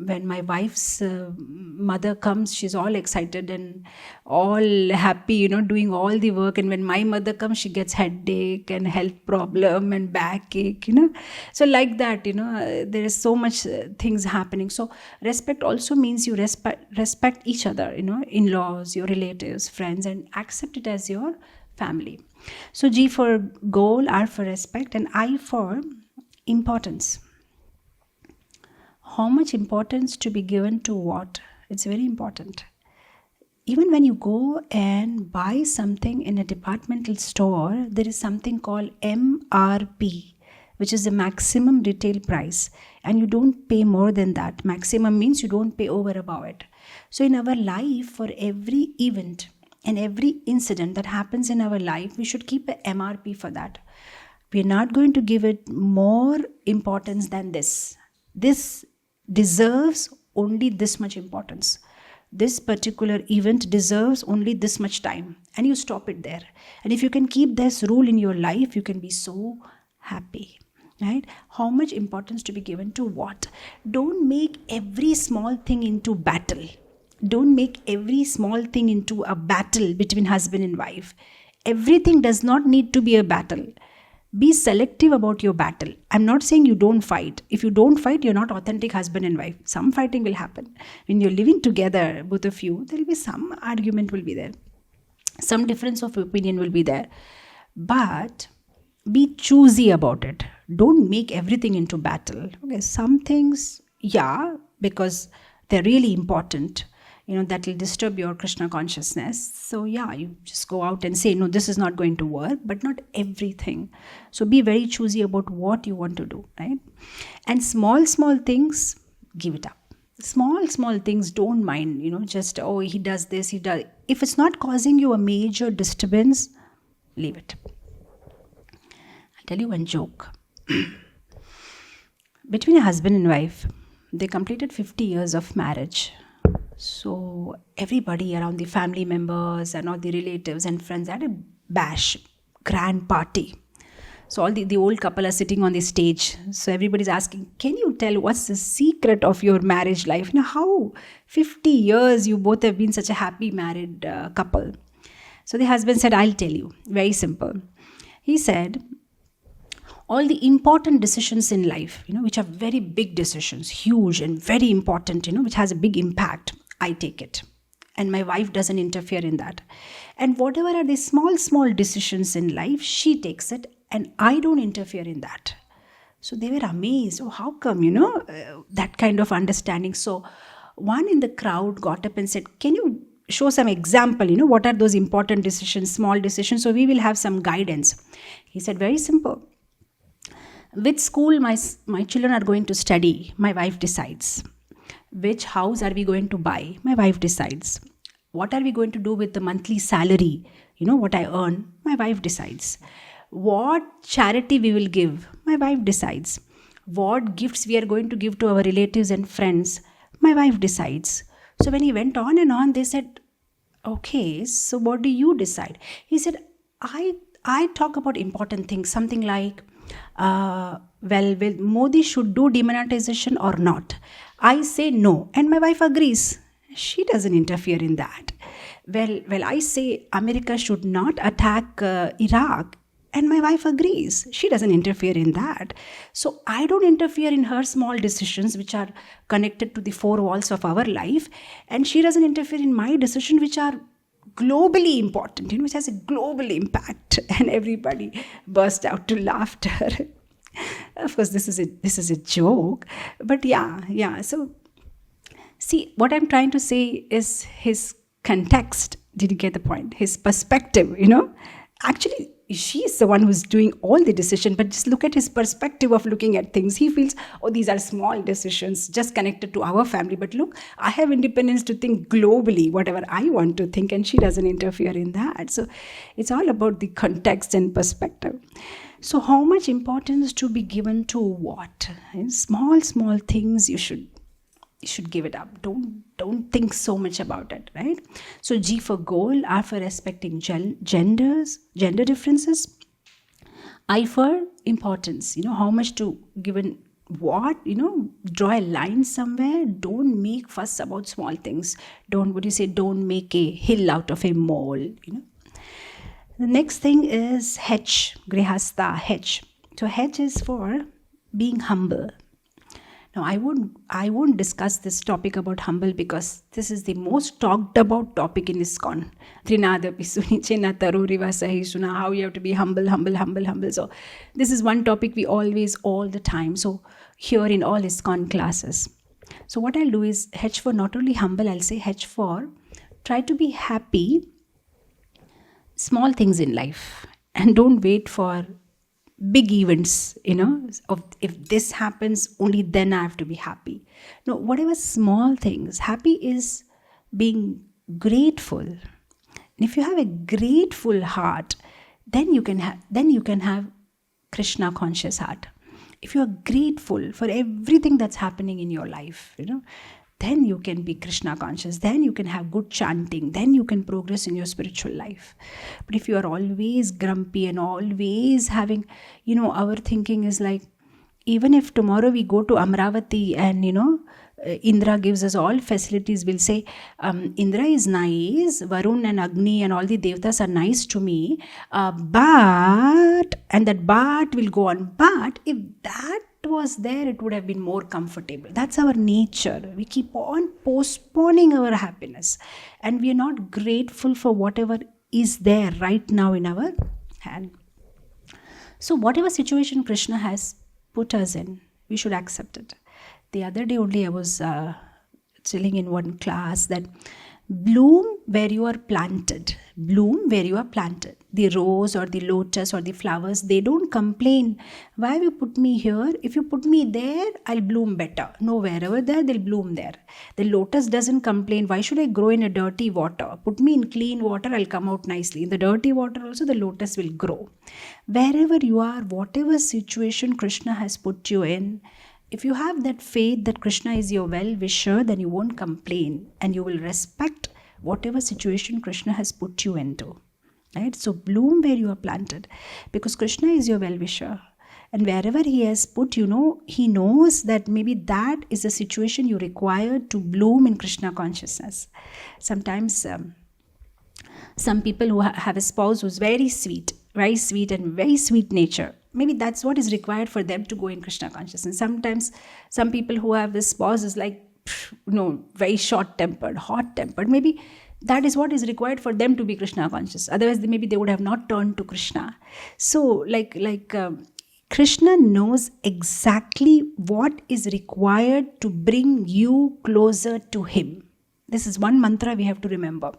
when my wife's mother comes, she's all excited and all happy, doing all the work. And when my mother comes, she gets headache and health problem and backache, So like that, there is so much things happening. So respect also means you respect each other, in-laws, your relatives, friends, and accept it as your family. So G for goal, R for respect, and I for importance. How much importance to be given to what? It's very important. Even when you go and buy something in a departmental store, there is something called MRP, which is the maximum retail price, and you don't pay more than that. Maximum means you don't pay over above it. So in our life, for every event and every incident that happens in our life, we should keep an MRP for that. We are not going to give it more importance than this. This deserves only this much importance. This particular event deserves only this much time, and you stop it there. And if you can keep this rule in your life, you can be so happy, right? How much importance to be given to what? Don't make every small thing into battle. Don't make every small thing into a battle between husband and wife. Everything does not need to be a battle. Be selective about your battle. I'm not saying you don't fight. If you don't fight, you're not authentic husband and wife. Some fighting will happen. When you're living together, both of you, there will be some argument will be there. Some difference of opinion will be there. But be choosy about it. Don't make everything into battle. Okay, some things, yeah, because they're really important, that will disturb your Krishna consciousness. So yeah, you just go out and say, no, this is not going to work, but not everything. So be very choosy about what you want to do, right? And small things, give it up. Small things, don't mind, just, oh, he does this, he does. If it's not causing you a major disturbance, leave it. I'll tell you one joke. Between a husband and wife, they completed 50 years of marriage. So everybody around, the family members and all the relatives and friends, had a bash, grand party. So all the old couple are sitting on the stage. So everybody's asking, can you tell what's the secret of your marriage life? How 50 years you both have been such a happy married couple? So the husband said, I'll tell you. Very simple. He said, all the important decisions in life, which are very big decisions, huge and very important, which has a big impact, I take it. And my wife doesn't interfere in that. And whatever are the small decisions in life, she takes it and I don't interfere in that. So they were amazed. Oh, how come, that kind of understanding. So one in the crowd got up and said, can you show some example, what are those important decisions, small decisions, so we will have some guidance. He said, very simple. Which school my children are going to study, my wife decides. Which house are we going to buy? My wife decides. What are we going to do with the monthly salary? What I earn? My wife decides. What charity we will give? My wife decides. What gifts we are going to give to our relatives and friends? My wife decides. So when he went on and on, they said, okay, so what do you decide? He said, I talk about important things, something like, well, Modi should do demonetization or not? I say no, and my wife agrees. She doesn't interfere in that. Well, I say America should not attack Iraq, and my wife agrees. She doesn't interfere in that. So I don't interfere in her small decisions which are connected to the four walls of our life, and she doesn't interfere in my decisions which are globally important, which has a global impact. And everybody burst out to laughter. Of course, this is a joke, but yeah. So, see, what I'm trying to say is his context. Did you get the point? His perspective, Actually, she's the one who's doing all the decision, but just look at his perspective of looking at things. He feels, oh, these are small decisions just connected to our family, but look, I have independence to think globally whatever I want to think, and she doesn't interfere in that. So it's all about the context and perspective. So how much importance to be given to what? In small things, you should give it up. Don't think so much about it, right? So G for goal, R for respecting gender differences, I for importance, how much to given what, draw a line somewhere. Don't make fuss about small things. Don't make a hill out of a mole, The next thing is H, Grihastha, H. So H is for being humble. Now, I won't discuss this topic about humble because this is the most talked about topic in ISKCON. Trinadapi sunichena taruriva sahisuna, how you have to be humble. So this is one topic we always, all the time. So here in all ISKCON classes. So what I'll do is H for not only humble, I'll say H for try to be happy, small things in life, and don't wait for big events, of if this happens, only then I have to be happy. No, whatever small things, happy is being grateful. And if you have a grateful heart, then you can have Krishna conscious heart. If you are grateful for everything that's happening in your life, then you can be Krishna conscious, then you can have good chanting, then you can progress in your spiritual life. But if you are always grumpy and always having, our thinking is like, even if tomorrow we go to Amravati and, Indra gives us all facilities, we'll say, Indra is nice, Varun and Agni and all the Devatas are nice to me, but will go on. But if that was there, it would have been more comfortable. That's our nature. We keep on postponing our happiness, and we are not grateful for whatever is there right now in our hand. So whatever situation Krishna has put us in, we should accept it. The other day only I was chilling in one class that bloom where you are planted. Bloom where you are planted. The rose or the lotus or the flowers, they don't complain. Why have you put me here? If you put me there, I'll bloom better. No, wherever there, they'll bloom there. The lotus doesn't complain. Why should I grow in a dirty water? Put me in clean water, I'll come out nicely. In the dirty water also, the lotus will grow. Wherever you are, whatever situation Krishna has put you in, if you have that faith that Krishna is your well-wisher, then you won't complain and you will respect whatever situation Krishna has put you into. Right? So bloom where you are planted, because Krishna is your well-wisher. And wherever he has put, he knows that maybe that is a situation you require to bloom in Krishna consciousness. Sometimes some people who have a spouse who's very sweet and very sweet nature, maybe that's what is required for them to go in Krishna consciousness. Sometimes some people who have this spouse is like, very short-tempered, hot-tempered. Maybe that is what is required for them to be Krishna conscious. Otherwise, maybe they would have not turned to Krishna. So, Krishna knows exactly what is required to bring you closer to him. This is one mantra we have to remember.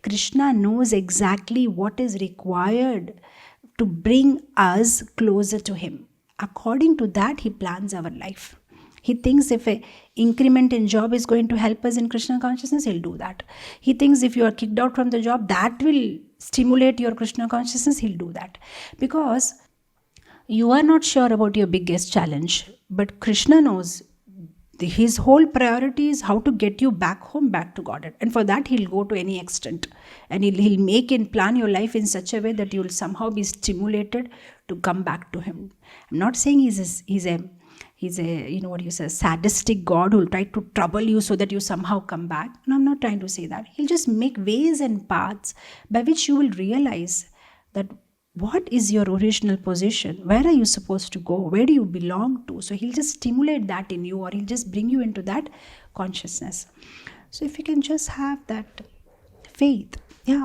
Krishna knows exactly what is required to bring us closer to him. According to that, he plans our life. He thinks if an increment in job is going to help us in Krishna consciousness, he'll do that. He thinks if you are kicked out from the job, that will stimulate your Krishna consciousness, he'll do that. Because you are not sure about your biggest challenge, but Krishna knows his whole priority is how to get you back home, back to Godhead. And for that, he'll go to any extent. And he'll make and plan your life in such a way that you'll somehow be stimulated to come back to him. I'm not saying he's a sadistic God who will try to trouble you so that you somehow come back. No, I'm not trying to say that. He'll just make ways and paths by which you will realize that what is your original position? Where are you supposed to go? Where do you belong to? So he'll just stimulate that in you, or he'll just bring you into that consciousness. So if you can just have that faith,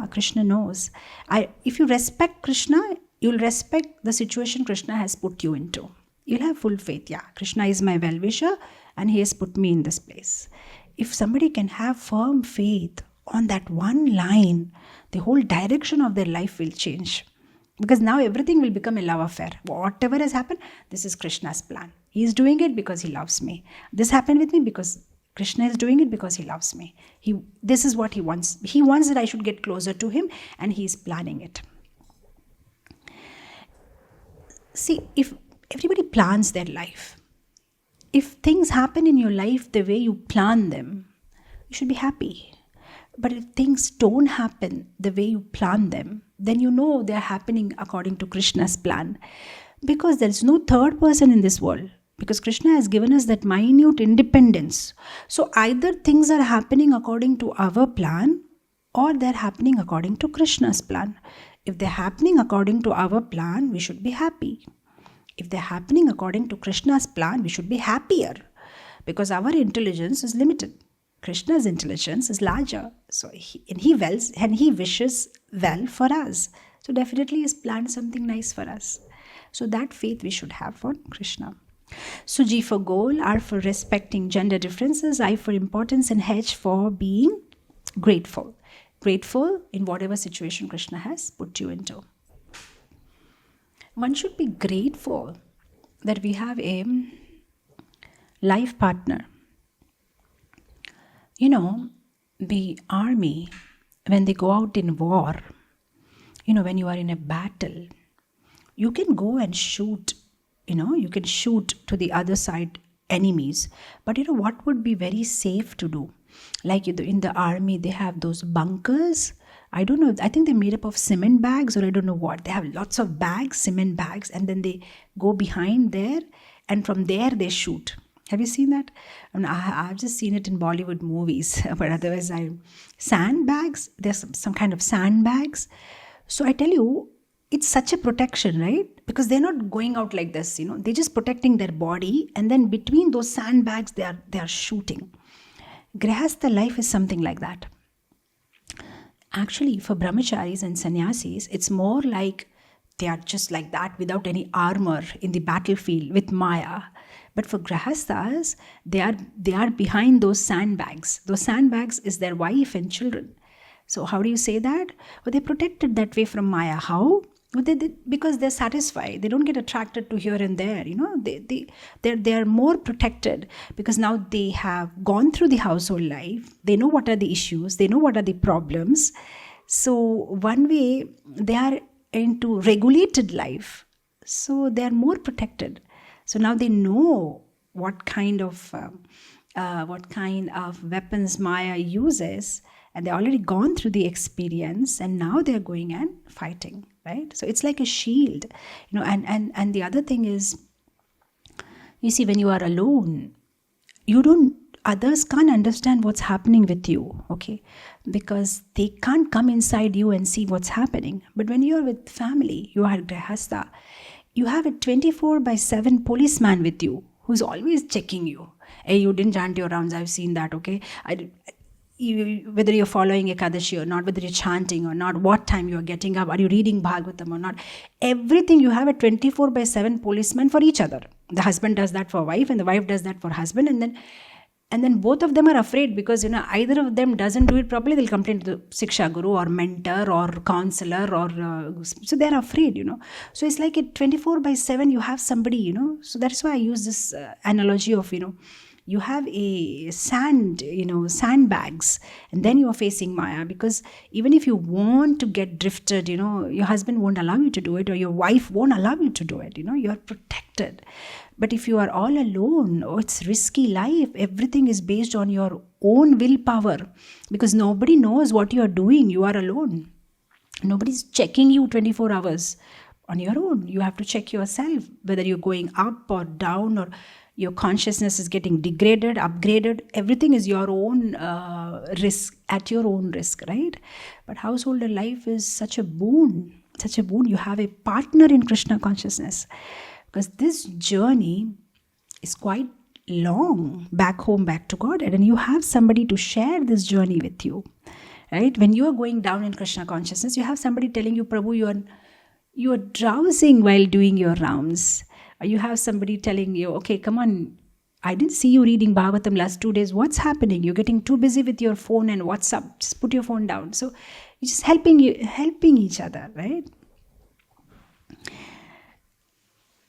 Krishna knows. If you respect Krishna, you'll respect the situation Krishna has put you into. You'll have full faith. Krishna is my well-wisher and he has put me in this place. If somebody can have firm faith on that one line, the whole direction of their life will change. Because now everything will become a love affair. Whatever has happened, this is Krishna's plan. He is doing it because he loves me. This happened with me because Krishna is doing it because he loves me. This is what he wants. He wants that I should get closer to him, and he is planning it. See, if everybody plans their life, if things happen in your life the way you plan them, you should be happy. But if things don't happen the way you plan them, then you know they're happening according to Krishna's plan. Because there is no third person in this world. Because Krishna has given us that minute independence. So either things are happening according to our plan, or they're happening according to Krishna's plan. If they're happening according to our plan, we should be happy. If they're happening according to Krishna's plan, we should be happier. Because our intelligence is limited. Krishna's intelligence is larger. So he wishes well for us. So definitely he's planned something nice for us. So that faith we should have for Krishna. So G for goal, R for respecting gender differences, I for importance, and H for being grateful. Grateful in whatever situation Krishna has put you into. One should be grateful that we have a life partner. You know, the army, when they go out in war, when you are in a battle, you can go and shoot, you can shoot to the other side enemies. But what would be very safe to do? Like in the army, they have those bunkers. I don't know, I think they're made up of cement bags, or I don't know what. They have lots of bags, cement bags, and then they go behind there, and from there they shoot. Have you seen that? I've just seen it in Bollywood movies, but otherwise sandbags, there's some kind of sandbags. So I tell you, it's such a protection, right? Because they're not going out like this, they're just protecting their body, and then between those sandbags, they are shooting. Grihastha life is something like that. Actually, for brahmacharis and sannyasis, it's more like they are just like that without any armor in the battlefield with Maya. But for grihasthas, they are behind those sandbags. Those sandbags is their wife and children. So how do you say that? Well, they're protected that way from Maya. How? Well, because they're satisfied. They don't get attracted to here and there. They are more protected because now they have gone through the household life. They know what are the issues. They know what are the problems. So one way they are into regulated life. So they are more protected. So now they know what kind of weapons Maya uses, and they've already gone through the experience, and now they're going and fighting, right? So it's like a shield, and the other thing is, you see, when you are alone, others can't understand what's happening with you, okay? Because they can't come inside you and see what's happening. But when you're with family, you are grihastha, you have a 24/7 policeman with you who's always checking you. Hey, you didn't chant your rounds, I've seen that, okay? Whether you're following Ekadashi or not, whether you're chanting or not, what time you're getting up, are you reading Bhagavatam or not, everything, you have a 24/7 policeman for each other. The husband does that for wife, and the wife does that for husband, and then both of them are afraid because either of them doesn't do it properly, they'll complain to the Siksha Guru or mentor or counselor, or so they're afraid, So it's like a 24/7 you have somebody, So that's why I use this analogy of, you have a sandbags, and then you are facing Maya, because even if you want to get drifted, your husband won't allow you to do it, or your wife won't allow you to do it, you are protected. But if you are all alone, it's risky life. Everything is based on your own willpower, because nobody knows what you are doing. You are alone. Nobody's checking you 24 hours. On your own, you have to check yourself, whether you're going up or down, or your consciousness is getting degraded, upgraded. Everything is your own risk, at your own risk, right? But householder life is such a boon, such a boon. You have a partner in Krishna consciousness, because this journey is quite long, back home, back to God, and then you have somebody to share this journey with you, right? When you are going down in Krishna consciousness, you have somebody telling you, Prabhu, you are drowsing while doing your rounds. You have somebody telling you, okay, come on, I didn't see you reading Bhagavatam last 2 days. What's happening? You're getting too busy with your phone and WhatsApp. Just put your phone down. So you're just helping each other, right?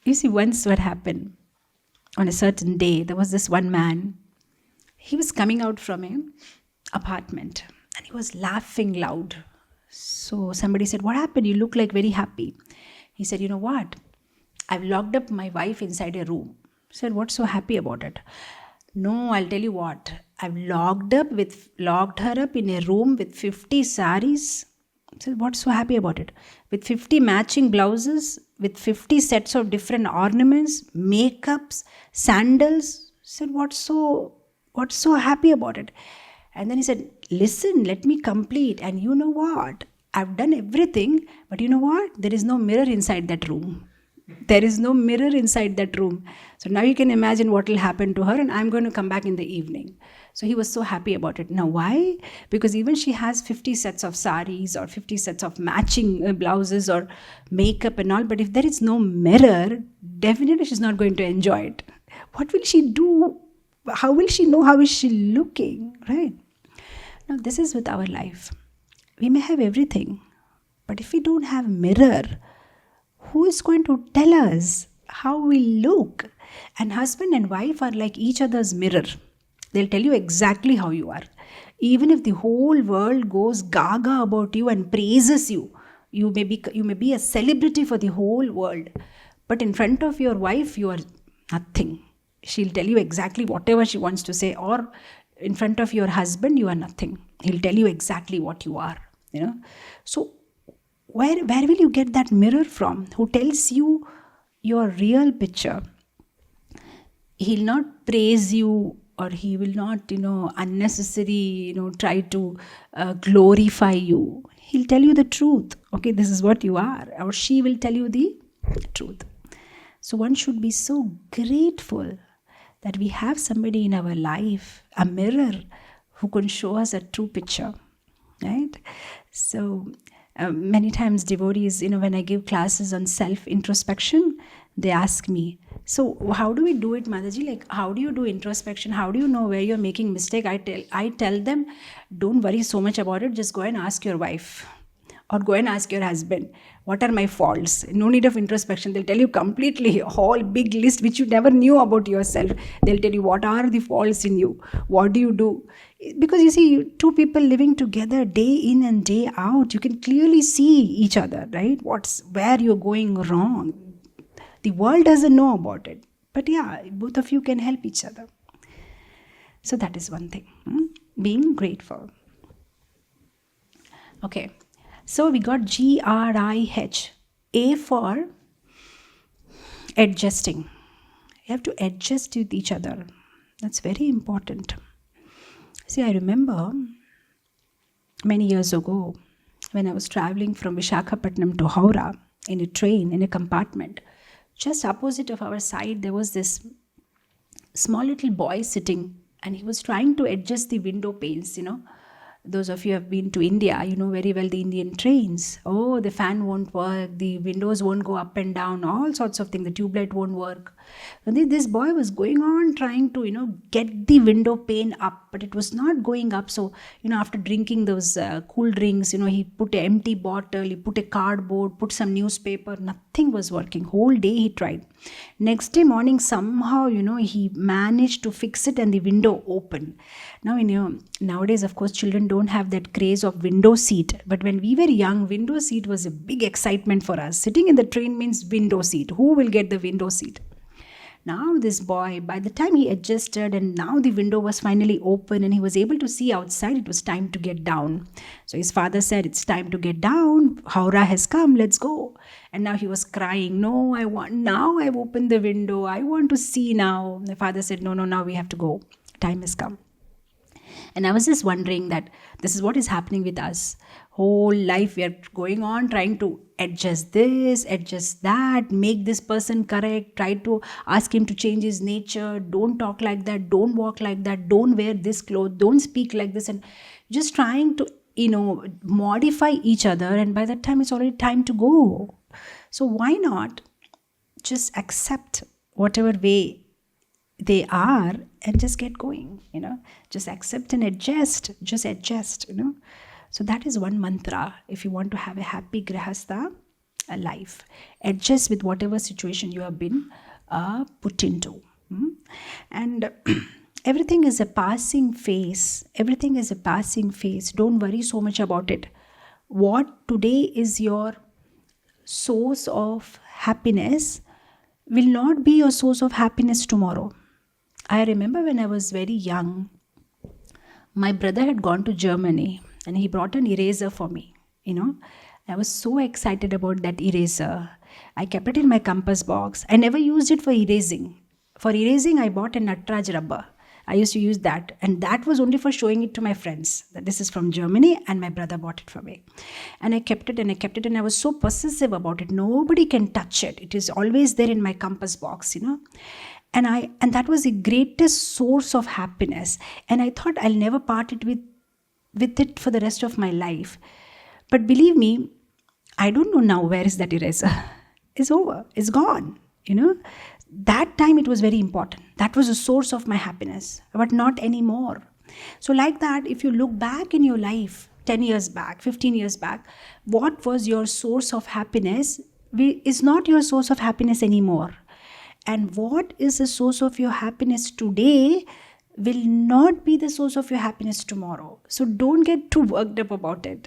You see, once what happened, on a certain day, there was this one man. He was coming out from an apartment and he was laughing loud. So somebody said, "What happened? You look like very happy." He said, "You know what? I've locked up my wife inside a room." I said, "What's so happy about it?" "No, I'll tell you what. I've locked her up in a room with 50 saris." I said, "What's so happy about it?" "With 50 matching blouses, with 50 sets of different ornaments, makeups, sandals." I said, What's so happy about it?" And then he said, "Listen, let me complete. And you know what? I've done everything, but you know what? There is no mirror inside that room. There is no mirror inside that room. So now you can imagine what will happen to her, and I'm going to come back in the evening." So he was so happy about it. Now why? Because even she has 50 sets of saris or 50 sets of matching blouses or makeup and all, but if there is no mirror, definitely she's not going to enjoy it. What will she do? How will she know how is she looking, right? Now this is with our life. We may have everything, but if we don't have mirror, who is going to tell us how we look? And husband and wife are like each other's mirror. They'll tell you exactly how you are. Even if the whole world goes gaga about you and praises you, you may be a celebrity for the whole world. But in front of your wife, you are nothing. She'll tell you exactly whatever she wants to say. Or in front of your husband, you are nothing. He'll tell you exactly what you are. So where will you get that mirror from? Who tells you your real picture? He'll not praise you, or he will not, unnecessary, try to glorify you. He'll tell you the truth. Okay, this is what you are. Or she will tell you the truth. So one should be so grateful that we have somebody in our life, a mirror, who can show us a true picture, right? So many times devotees, when I give classes on self-introspection, they ask me, "So how do we do it, Mataji? Like, how do you do introspection? How do you know where you're making mistake?" I tell them, "Don't worry so much about it. Just go and ask your wife. Or go and ask your husband, what are my faults? No need of introspection. They'll tell you completely a whole big list which you never knew about yourself. They'll tell you what are the faults in you. What do you do?" Because you see, two people living together day in and day out, you can clearly see each other, right? Where you're going wrong. The world doesn't know about it. But yeah, both of you can help each other. So that is one thing. Being grateful. Okay. So we got GRIH. A for adjusting. You have to adjust with each other. That's very important. See, I remember many years ago when I was traveling from Visakhapatnam to Howrah in a train, in a compartment. Just opposite of our side, there was this small little boy sitting, and he was trying to adjust the window panes, Those of you who have been to India, you know very well the Indian trains. Oh, the fan won't work, the windows won't go up and down, all sorts of things. The tube light won't work. And this boy was going on trying to, get the window pane up, but it was not going up. So, after drinking those cool drinks, he put an empty bottle, he put a cardboard, put some newspaper, nothing was working. Whole day he tried. Next day morning, somehow, he managed to fix it and the window opened. Now, nowadays, of course, children don't have that craze of window seat. But when we were young, window seat was a big excitement for us. Sitting in the train means window seat. Who will get the window seat? Now this boy, by the time he adjusted and now the window was finally open and he was able to see outside, it was time to get down. So his father said, "It's time to get down. Howrah has come. Let's go." And now he was crying, "No, now I've opened the window. I want to see now." The father said, No, now we have to go. Time has come. And I was just wondering that this is what is happening with us. Whole life we are going on trying to adjust this, adjust that, make this person correct, try to ask him to change his nature, don't talk like that, don't walk like that, don't wear this clothes, don't speak like this, and just trying to, modify each other, and by that time it's already time to go. So why not just accept whatever way they are and just get going, just accept and adjust, just adjust, So that is one mantra. If you want to have a happy grihastha, life. Adjust with whatever situation you have been put into. And everything is a passing phase. Everything is a passing phase. Don't worry so much about it. What today is your source of happiness will not be your source of happiness tomorrow. I remember when I was very young, my brother had gone to Germany and he brought an eraser for me. I was so excited about that eraser. I kept it in my compass box. I never used it for erasing. For erasing, I bought a Natraj rubber. I used to use that, and that was only for showing it to my friends that this is from Germany and my brother bought it for me. And I kept it and I kept it, and I was so possessive about it. Nobody can touch it. It is always there in my compass box, And that was the greatest source of happiness. And I thought I'll never part it with it for the rest of my life. But believe me, I don't know now where is that eraser. It's over. It's gone. That time it was very important. That was a source of my happiness, but not anymore. So like that, if you look back in your life, 10 years back, 15 years back, what was your source of happiness is not your source of happiness anymore. And what is the source of your happiness today will not be the source of your happiness tomorrow. So don't get too worked up about it.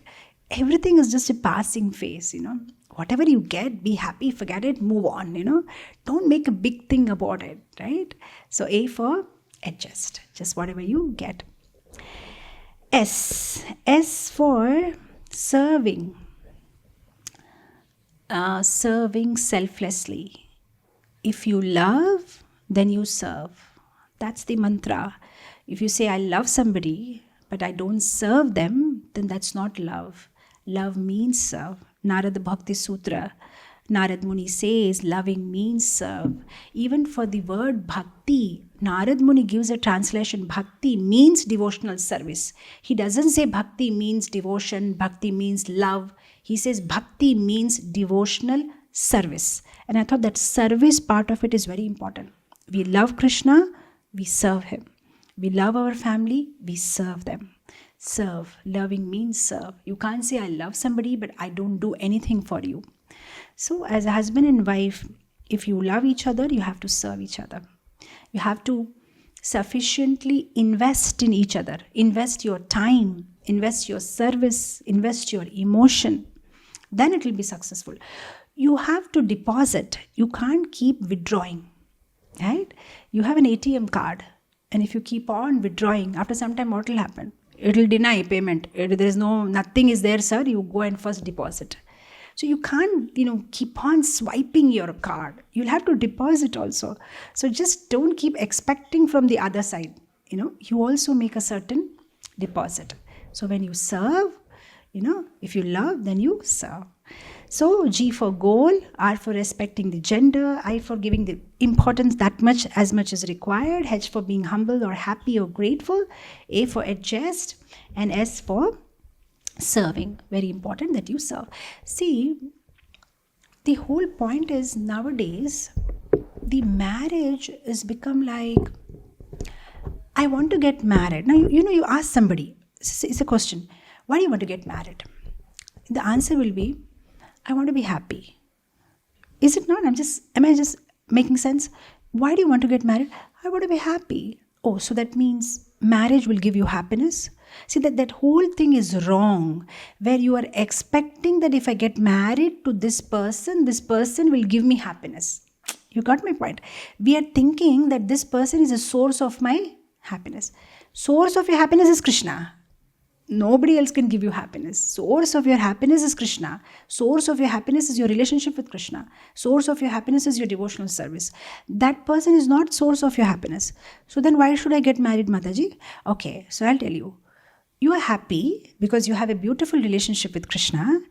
Everything is just a passing phase, Whatever you get, be happy, forget it, move on, Don't make a big thing about it, right? So A for adjust, just whatever you get. S for serving. Serving selflessly. If you love, then you serve. That's the mantra. If you say, I love somebody, but I don't serve them, then that's not love. Love means serve. Narada Bhakti Sutra, Narad Muni says loving means serve. Even for the word bhakti, Narad Muni gives a translation. Bhakti means devotional service. He doesn't say bhakti means devotion, bhakti means love. He says bhakti means devotional service. And I thought that service part of it is very important. We love Krishna, we serve him. We love our family, we serve them. Serve. Loving means serve. You can't say I love somebody but I don't do anything for you. So as a husband and wife, if you love each other, you have to serve each other. You have to sufficiently invest in each other. Invest your time, invest your service, invest your emotion. Then it will be successful. You have to deposit. You can't keep withdrawing. Right? You have an ATM card, and if you keep on withdrawing, after some time what will happen? It will deny payment. Nothing is there, sir. You go and first deposit. So you can't, keep on swiping your card. You'll have to deposit also. So just don't keep expecting from the other side. You also make a certain deposit. So when you serve, if you love, then you serve. So G for goal, R for respecting the gender, I for giving the importance that much as required, H for being humble or happy or grateful, A for adjust, and S for serving. Very important that you serve. See, the whole point is nowadays, the marriage has become like, I want to get married. Now, you ask somebody, it's a question, why do you want to get married? The answer will be, I want to be happy. Is it not? Am I just making sense? Why do you want to get married? I want to be happy. Oh, so that means marriage will give you happiness? See, that whole thing is wrong, where you are expecting that if I get married to this person will give me happiness. You got my point? We are thinking that this person is a source of my happiness. Source of your happiness is Krishna. Nobody else can give you happiness. Source of your happiness is Krishna. Source of your happiness is your relationship with Krishna. Source of your happiness is your devotional service. That person is not source of your happiness. So then why should I get married, Mataji? Okay, so I'll tell you. You are happy because you have a beautiful relationship with Krishna,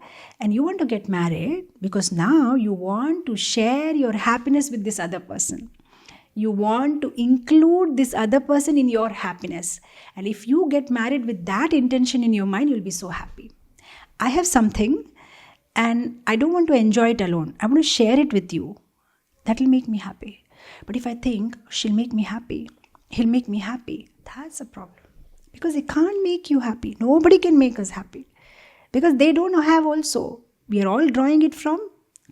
and you want to get married because now you want to share your happiness with this other person. You want to include this other person in your happiness. And if you get married with that intention in your mind, you'll be so happy. I have something and I don't want to enjoy it alone. I want to share it with you. That will make me happy. But if I think she'll make me happy, he'll make me happy, that's a problem. Because they can't make you happy. Nobody can make us happy. Because they don't have also. We are all drawing it from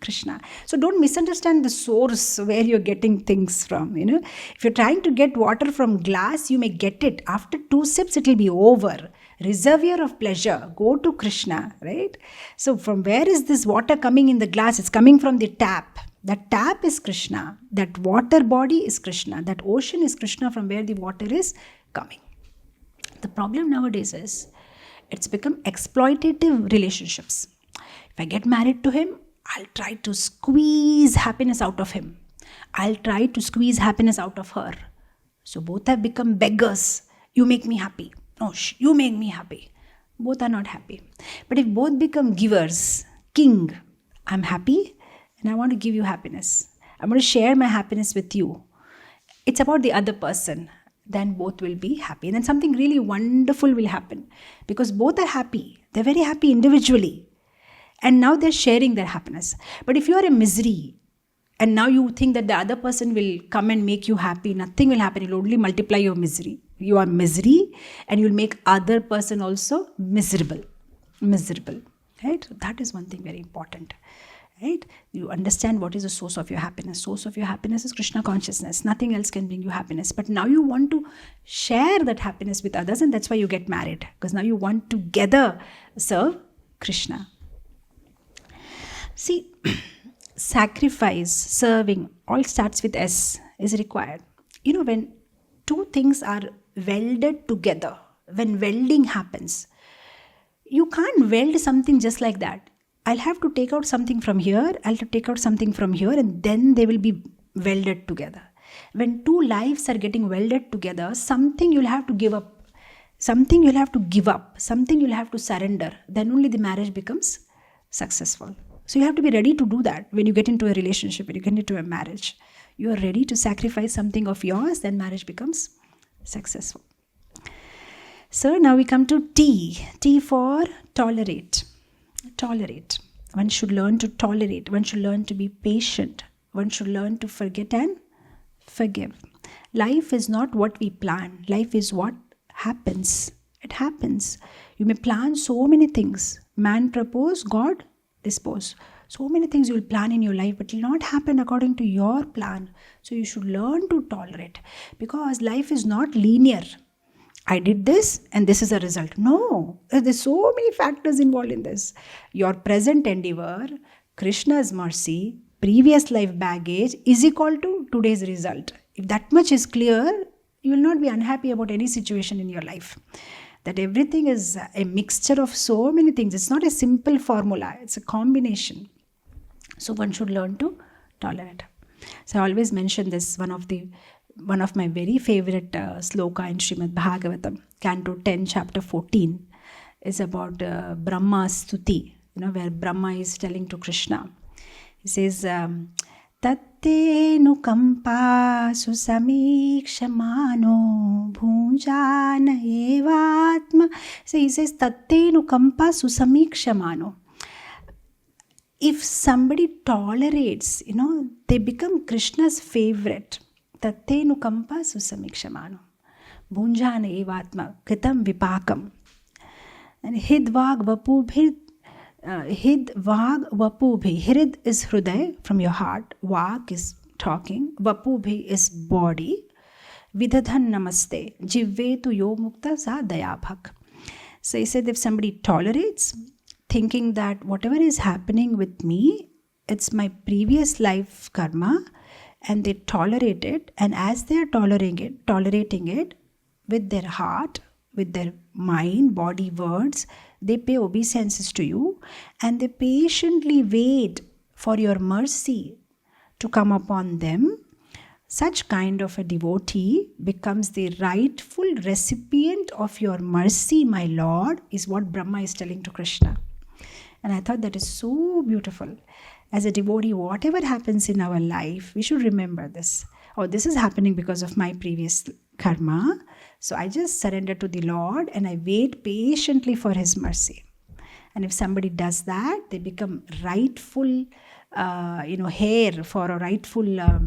Krishna. So don't misunderstand the source where you're getting things from. If you're trying to get water from glass, you may get it. After 2 sips, it will be over. Reservoir of pleasure. Go to Krishna, right? So from where is this water coming in the glass? It's coming from the tap. That tap is Krishna. That water body is Krishna. That ocean is Krishna from where the water is coming. The problem nowadays is it's become exploitative relationships. If I get married to him, I'll try to squeeze happiness out of him. I'll try to squeeze happiness out of her. So both have become beggars. You make me happy. No, you make me happy. Both are not happy. But if both become givers, king, I'm happy and I want to give you happiness. I want to share my happiness with you. It's about the other person. Then both will be happy. And then something really wonderful will happen. Because both are happy. They're very happy individually. And now they're sharing their happiness. But if you are in misery, and now you think that the other person will come and make you happy, nothing will happen. You'll only multiply your misery. You are misery, and you'll make other person also miserable. Miserable. Right? So that is one thing very important. Right? You understand what is the source of your happiness. Source of your happiness is Krishna consciousness. Nothing else can bring you happiness. But now you want to share that happiness with others, and that's why you get married. Because now you want together serve Krishna. See, sacrifice, serving, all starts with S, is required. When two things are welded together, when welding happens, you can't weld something just like that. I'll have to take out something from here, I'll have to take out something from here, and then they will be welded together. When two lives are getting welded together, something you'll have to give up. Something you'll have to give up. Something you'll have to surrender. Then only the marriage becomes successful. So you have to be ready to do that when you get into a relationship, when you get into a marriage. You are ready to sacrifice something of yours, then marriage becomes successful. So now we come to T. T for tolerate. Tolerate. One should learn to tolerate. One should learn to be patient. One should learn to forget and forgive. Life is not what we plan. Life is what happens. It happens. You may plan so many things. Man propose, God dispose. So many things you will plan in your life, but it will not happen according to your plan. So you should learn to tolerate, because life is not linear. I did this and this is a result. No, there's so many factors involved in this. Your present endeavor, Krishna's mercy, previous life baggage is equal to today's result. If that much is clear, you will not be unhappy about any situation in your life. That everything is a mixture of so many things. It's not a simple formula. It's a combination. So one should learn to tolerate. So I always mention this, one of my very favorite sloka in Srimad Bhagavatam, Canto 10, Chapter 14, is about Brahma's Stuti, where Brahma is telling to Krishna. He says, Tatte nukampa susamikshamano bhunjana evatma. So he says, Tatte nukampa susamikshamano. If somebody tolerates, they become Krishna's favorite. Tatte nukampa susamikshamano. Bhunjana evatma kritam vipakam. And hidvag vapubhid. Hid vag vapubhi. Hrid is hruday, from your heart. Vag is talking. Vapubhi is body. Vidadhan namaste. Jivve tu yo mukta sa dayabhak. So he said, if somebody tolerates, thinking that whatever is happening with me, it's my previous life karma, and they tolerate it, and as they are tolerating it with their heart, with their mind, body, words, they pay obeisances to you, and they patiently wait for your mercy to come upon them. Such kind of a devotee becomes the rightful recipient of your mercy, my Lord, is what Brahma is telling to Krishna. And I thought that is so beautiful. As a devotee, whatever happens in our life, we should remember this. Oh, this is happening because of my previous karma. So I just surrender to the Lord and I wait patiently for His mercy. And if somebody does that, they become rightful, heir for a rightful a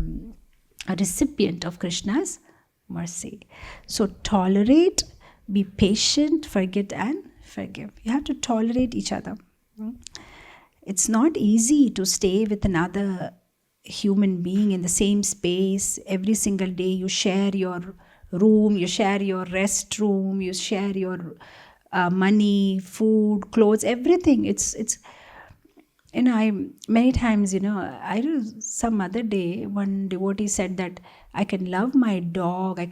recipient of Krishna's mercy. So tolerate, be patient, forget and forgive. You have to tolerate each other. it's not easy to stay with another human being in the same space every single day. You share your room, you share your restroom, you share your money, food, clothes, everything. It's I many times, I do. Some other day, one devotee said that I can love my dog, I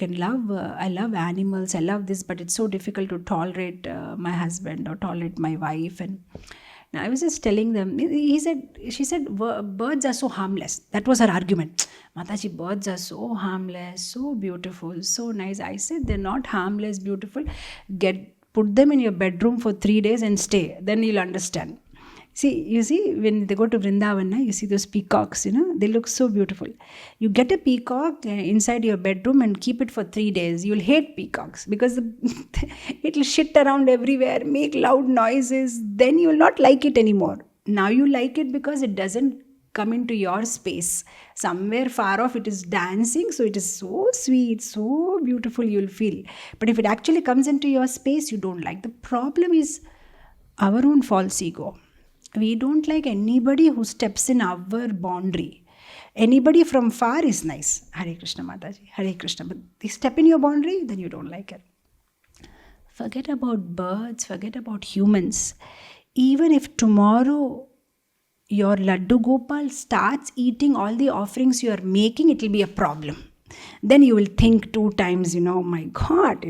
love animals, I love this, but it's so difficult to tolerate my husband or tolerate my wife. And I was just telling them, she said, birds are so harmless. That was her argument. Mataji, birds are so harmless, so beautiful, so nice. I said, they're not harmless, beautiful. Put them in your bedroom for 3 days and stay. Then you'll understand. You see, when they go to Vrindavan, you see those peacocks, they look so beautiful. You get a peacock inside your bedroom and keep it for 3 days. You'll hate peacocks because it'll shit around everywhere, make loud noises. Then you will not like it anymore. Now you like it because it doesn't come into your space. Somewhere far off it is dancing, so it is so sweet, so beautiful you'll feel. But if it actually comes into your space, you don't like. The problem is our own false ego. We don't like anybody who steps in our boundary. Anybody from far is nice. Hare Krishna Mataji, Hare Krishna. But they step in your boundary, then you don't like it. Forget about birds, forget about humans. Even if tomorrow your Laddu Gopal starts eating all the offerings you are making, it will be a problem. Then you will think 2 times, oh my God,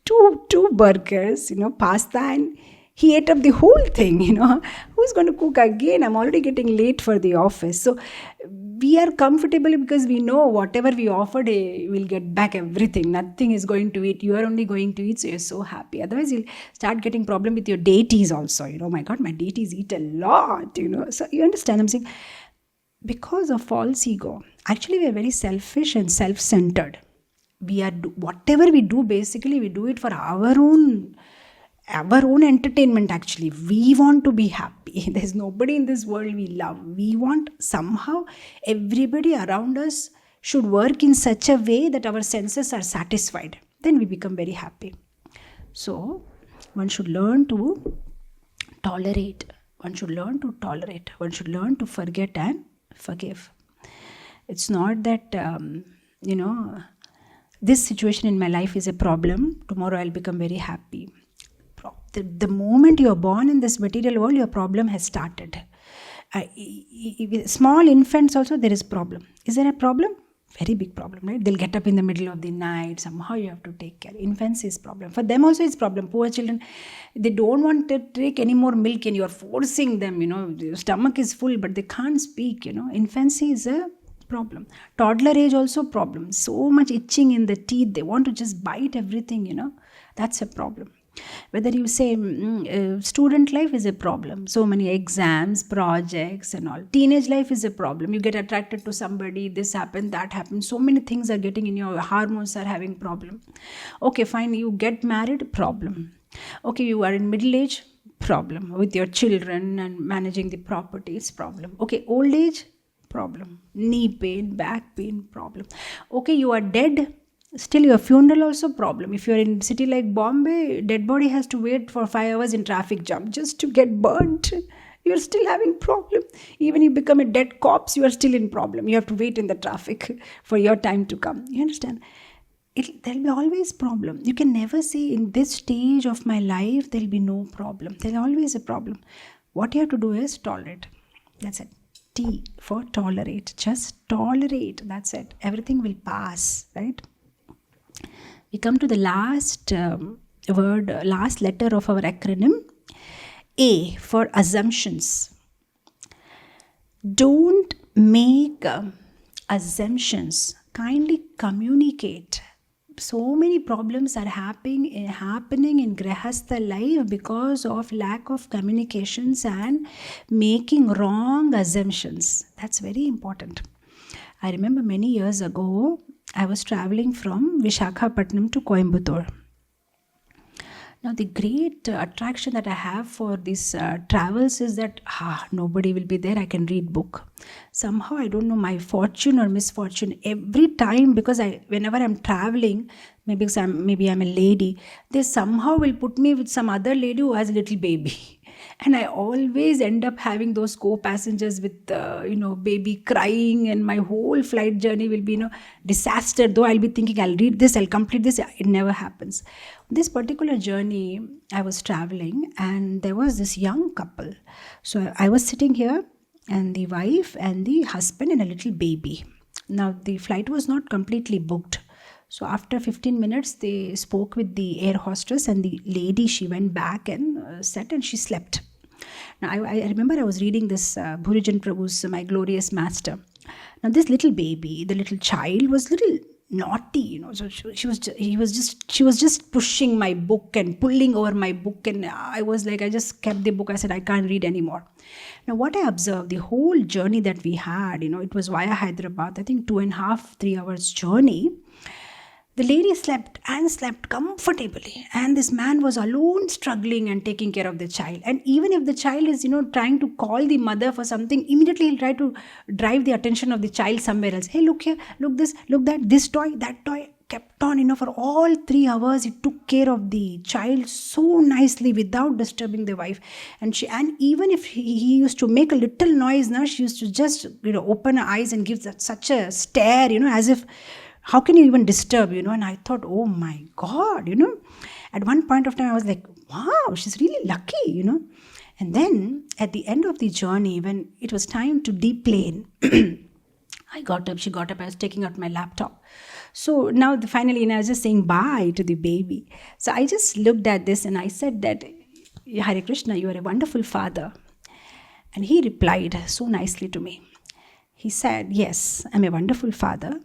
two burgers, pasta, and he ate up the whole thing, Who's going to cook again? I'm already getting late for the office. So we are comfortable because we know whatever we offered, we'll get back everything. Nothing is going to eat. You are only going to eat, so you're so happy. Otherwise, you'll start getting problem with your deities also. My God, my deities eat a lot, So you understand, I'm saying, because of false ego, actually we are very selfish and self-centered. Whatever we do, basically, we do it for our own entertainment. Actually, we want to be happy. There's nobody in this world we love. We want somehow everybody around us should work in such a way that our senses are satisfied. Then we become very happy. So one should learn to tolerate. One should learn to forget and forgive. It's not that this situation in my life is a problem. Tomorrow I'll become very happy. The moment you're born in this material world, your problem has started. Small infants also, there is problem. Is there a problem? Very big problem, right? They'll get up in the middle of the night. Somehow you have to take care. Infants is problem. For them also it's problem. Poor children, they don't want to take any more milk and you're forcing them, their stomach is full, but they can't speak, Infancy is a problem. Toddler age also problem. So much itching in the teeth. They want to just bite everything, That's a problem. Whether you say student life is a problem, so many exams, projects and all. Teenage life is a problem. You get attracted to somebody, this happened, that happened. So many things are getting in your hormones are having problem. Okay, fine, you get married, problem. Okay, you are in middle age, problem. With your children and managing the properties, problem. Okay, old age, problem. Knee pain, back pain, problem. Okay, you are dead. Still your funeral also problem. If you're in city like Bombay, dead body has to wait for 5 hours in traffic jam just to get burnt. You're still having problem. Even if you become a dead corpse, you are still in problem. You have to wait in the traffic for your time to come. You understand? There'll be always problem. You can never say in this stage of my life, there'll be no problem. There's always a problem. What you have to do is tolerate. That's it. T for tolerate. Just tolerate. That's it. Everything will pass, right? We come to the last last letter of our acronym, A for assumptions. Don't make assumptions. Kindly communicate. So many problems are happening in Grihastha life because of lack of communications and making wrong assumptions. That's very important. I remember many years ago, I was traveling from Vishakhapatnam to Coimbatore. Now, the great attraction that I have for these travels is that nobody will be there. I can read book. Somehow, I don't know, my fortune or misfortune. Every time, because whenever I'm traveling, maybe I'm a lady, they somehow will put me with some other lady who has a little baby. And I always end up having those co-passengers with, baby crying, and my whole flight journey will be, disaster. Though I'll be thinking, I'll read this, I'll complete this. It never happens. This particular journey, I was traveling, and there was this young couple. So I was sitting here, and the wife and the husband and a little baby. Now, the flight was not completely booked. So after 15 minutes, they spoke with the air hostess, and the lady, she went back and sat and she slept. Now, I remember I was reading this Bhurijan Prabhu's My Glorious Master. Now, this little baby, the little child, was little naughty, so she was just pushing my book and pulling over my book, and I was like, I just kept the book. I said, I can't read anymore. Now, what I observed, the whole journey that we had, it was via Hyderabad, I think 2.5-3 hours journey. The lady slept and slept comfortably, and this man was alone struggling and taking care of the child. And even if the child is, trying to call the mother for something, immediately he'll try to drive the attention of the child somewhere else. Hey, look here, look this, look that, this toy, that toy. Kept on, for all 3 hours, he took care of the child so nicely without disturbing the wife. And even if he used to make a little noise, she used to just, open her eyes and give such a stare, as if, how can you even disturb, And I thought, oh my God, At one point of time, I was like, wow, she's really lucky, And then at the end of the journey, when it was time to deplane, I got up, she got up, I was taking out my laptop. So now finally, I was just saying bye to the baby. So I just looked at this and I said that, Hare Krishna, you are a wonderful father. And he replied so nicely to me. He said, yes, I'm a wonderful father.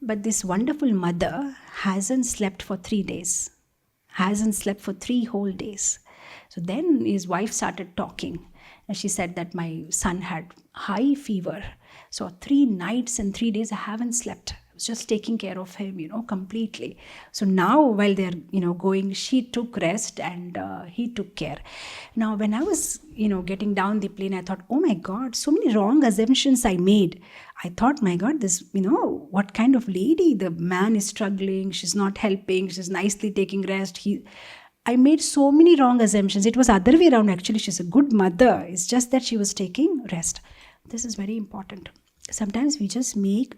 But this wonderful mother hasn't slept for 3 days, hasn't slept for 3 whole days. So then his wife started talking, and she said that my son had high fever. So 3 nights and 3 days I haven't slept. I was just taking care of him, completely. So now while they're, going, she took rest and he took care. Now when I was, getting down the plane, I thought, oh my God, so many wrong assumptions I made. I thought, my God, this, what kind of lady? The man is struggling, she's not helping, she's nicely taking rest. I made so many wrong assumptions. It was other way around actually. She's a good mother. It's just that she was taking rest. This is very important. Sometimes we just make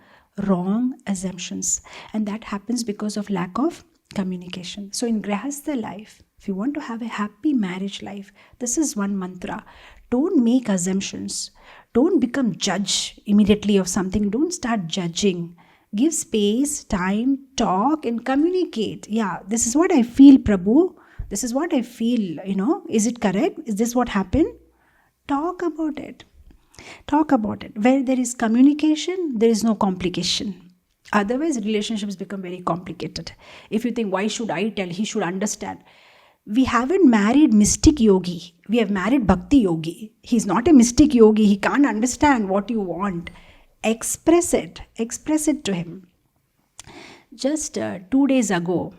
wrong assumptions, and that happens because of lack of communication. So in Grihastha life, if you want to have a happy marriage life, this is one mantra. Don't make assumptions. Don't become judge immediately of something. Don't start judging. Give space, time, talk, and communicate. Yeah, this is what I feel, Prabhu. This is what I feel, Is it correct? Is this what happened? Talk about it. Talk about it. Where there is communication, there is no complication. Otherwise, relationships become very complicated. If you think, why should I tell? He should understand. We haven't married mystic yogi. We have married bhakti yogi. He's not a mystic yogi. He can't understand what you want. Express it. Express it to him. Just 2 days ago,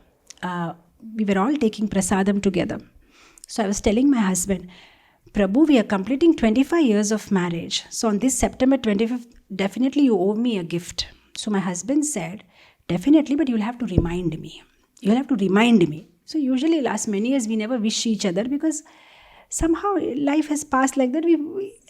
we were all taking prasadam together. So I was telling my husband, Prabhu, we are completing 25 years of marriage. So on this September 25th, definitely you owe me a gift. So my husband said, definitely, but you'll have to remind me. You'll have to remind me. So usually last many years, we never wish each other because somehow life has passed like that.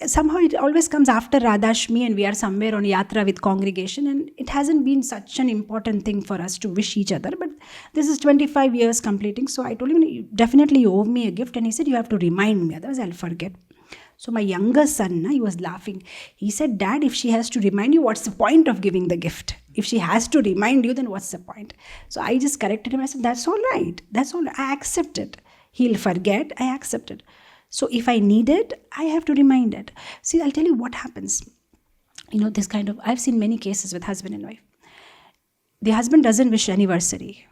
Somehow it always comes after Radhashmi and we are somewhere on yatra with congregation, and it hasn't been such an important thing for us to wish each other. But this is 25 years completing. So I told him, definitely you owe me a gift. And he said, you have to remind me, otherwise I'll forget. So my younger son, he was laughing. He said, Dad, if she has to remind you, what's the point of giving the gift? If she has to remind you, then what's the point? So I just corrected him. I said, that's all right. That's all. I accept it. He'll forget. I accept it. So if I need it, I have to remind it. See, I'll tell you what happens. This kind of, I've seen many cases with husband and wife. The husband doesn't wish anniversary.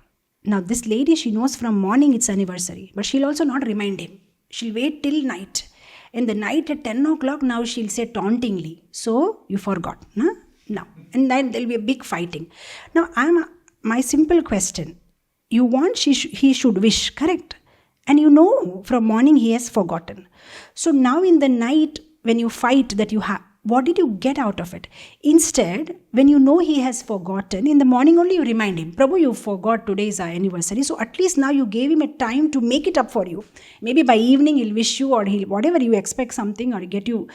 Now this lady, she knows from morning it's anniversary, but she'll also not remind him. She'll wait till night. In the night at 10 o'clock, now she'll say tauntingly, so you forgot. Huh? Now. And then there'll be a big fighting. Now, my simple question, you want he should wish, correct? And from morning he has forgotten. So now in the night when you fight that What did you get out of it? Instead, when you know he has forgotten, in the morning only you remind him, Prabhu, you forgot today is our anniversary. So at least now you gave him a time to make it up for you. Maybe by evening he'll wish you, or he'll, whatever you expect something, or get you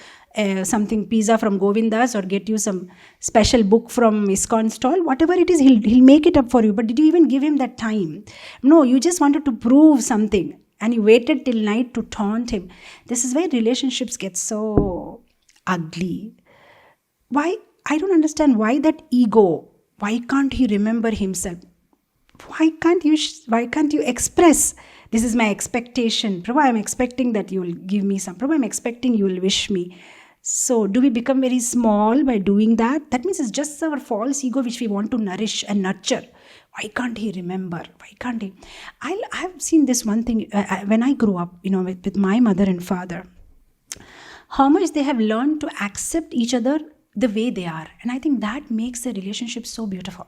something pizza from Govinda's, or get you some special book from ISKCON stall. Whatever it is, he'll make it up for you. But did you even give him that time? No, you just wanted to prove something. And you waited till night to taunt him. This is where relationships get so ugly. Why? I don't understand why that ego. Why can't he remember himself? Why can't you express, this is my expectation. Prabhu, I'm expecting that you will give me some. Prabhu, I'm expecting you will wish me. So do we become very small by doing that? That means it's just our false ego which we want to nourish and nurture. Why can't he remember? Why can't he? I've seen this one thing when I grew up, with my mother and father. How much they have learned to accept each other the way they are. And I think that makes the relationship so beautiful.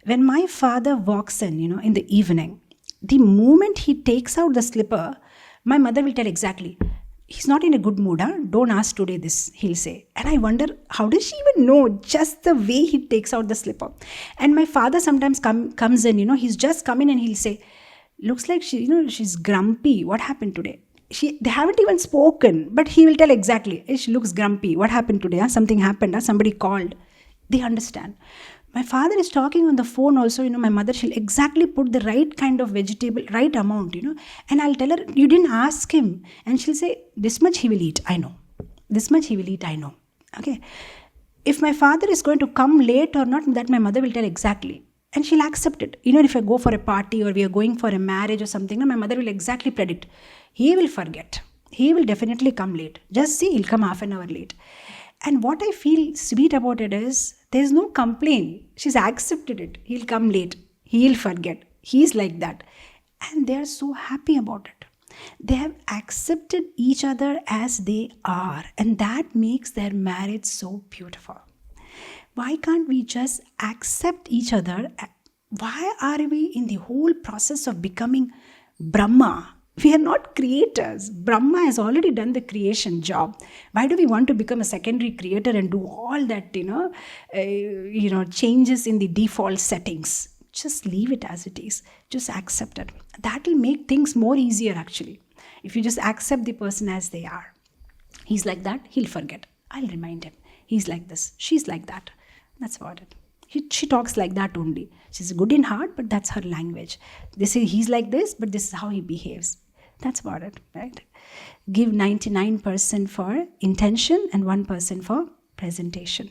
When my father walks in the evening, the moment he takes out the slipper, my mother will tell exactly, he's not in a good mood, don't ask today this, he'll say. And I wonder, how does she even know just the way he takes out the slipper? And my father sometimes comes in, he's just come in and he'll say, looks like she's grumpy. What happened today? They haven't even spoken, but he will tell exactly, she looks grumpy. What happened today? Something happened. Somebody called. They understand. My father is talking on the phone also, my mother, she'll exactly put the right kind of vegetable, right amount, and I'll tell her, you didn't ask him. And she'll say, this much he will eat, I know. This much he will eat, I know. Okay. If my father is going to come late or not, that my mother will tell exactly. And she'll accept it. If I go for a party or we are going for a marriage or something, my mother will exactly predict. He will forget. He will definitely come late. Just see, he'll come half an hour late. And what I feel sweet about it is, there's no complaint. She's accepted it. He'll come late. He'll forget. He's like that. And they're so happy about it. They have accepted each other as they are. And that makes their marriage so beautiful. Why can't we just accept each other? Why are we in the whole process of becoming Brahma? We are not creators. Brahma has already done the creation job. Why do we want to become a secondary creator and do all that, changes in the default settings? Just leave it as it is. Just accept it. That will make things more easier actually. If you just accept the person as they are. He's like that, he'll forget. I'll remind him. He's like this, she's like that. That's about it. She talks like that only. She's good in heart, but that's her language. They say he's like this, but this is how he behaves. That's about it, right? Give 99% for intention and 1% for presentation.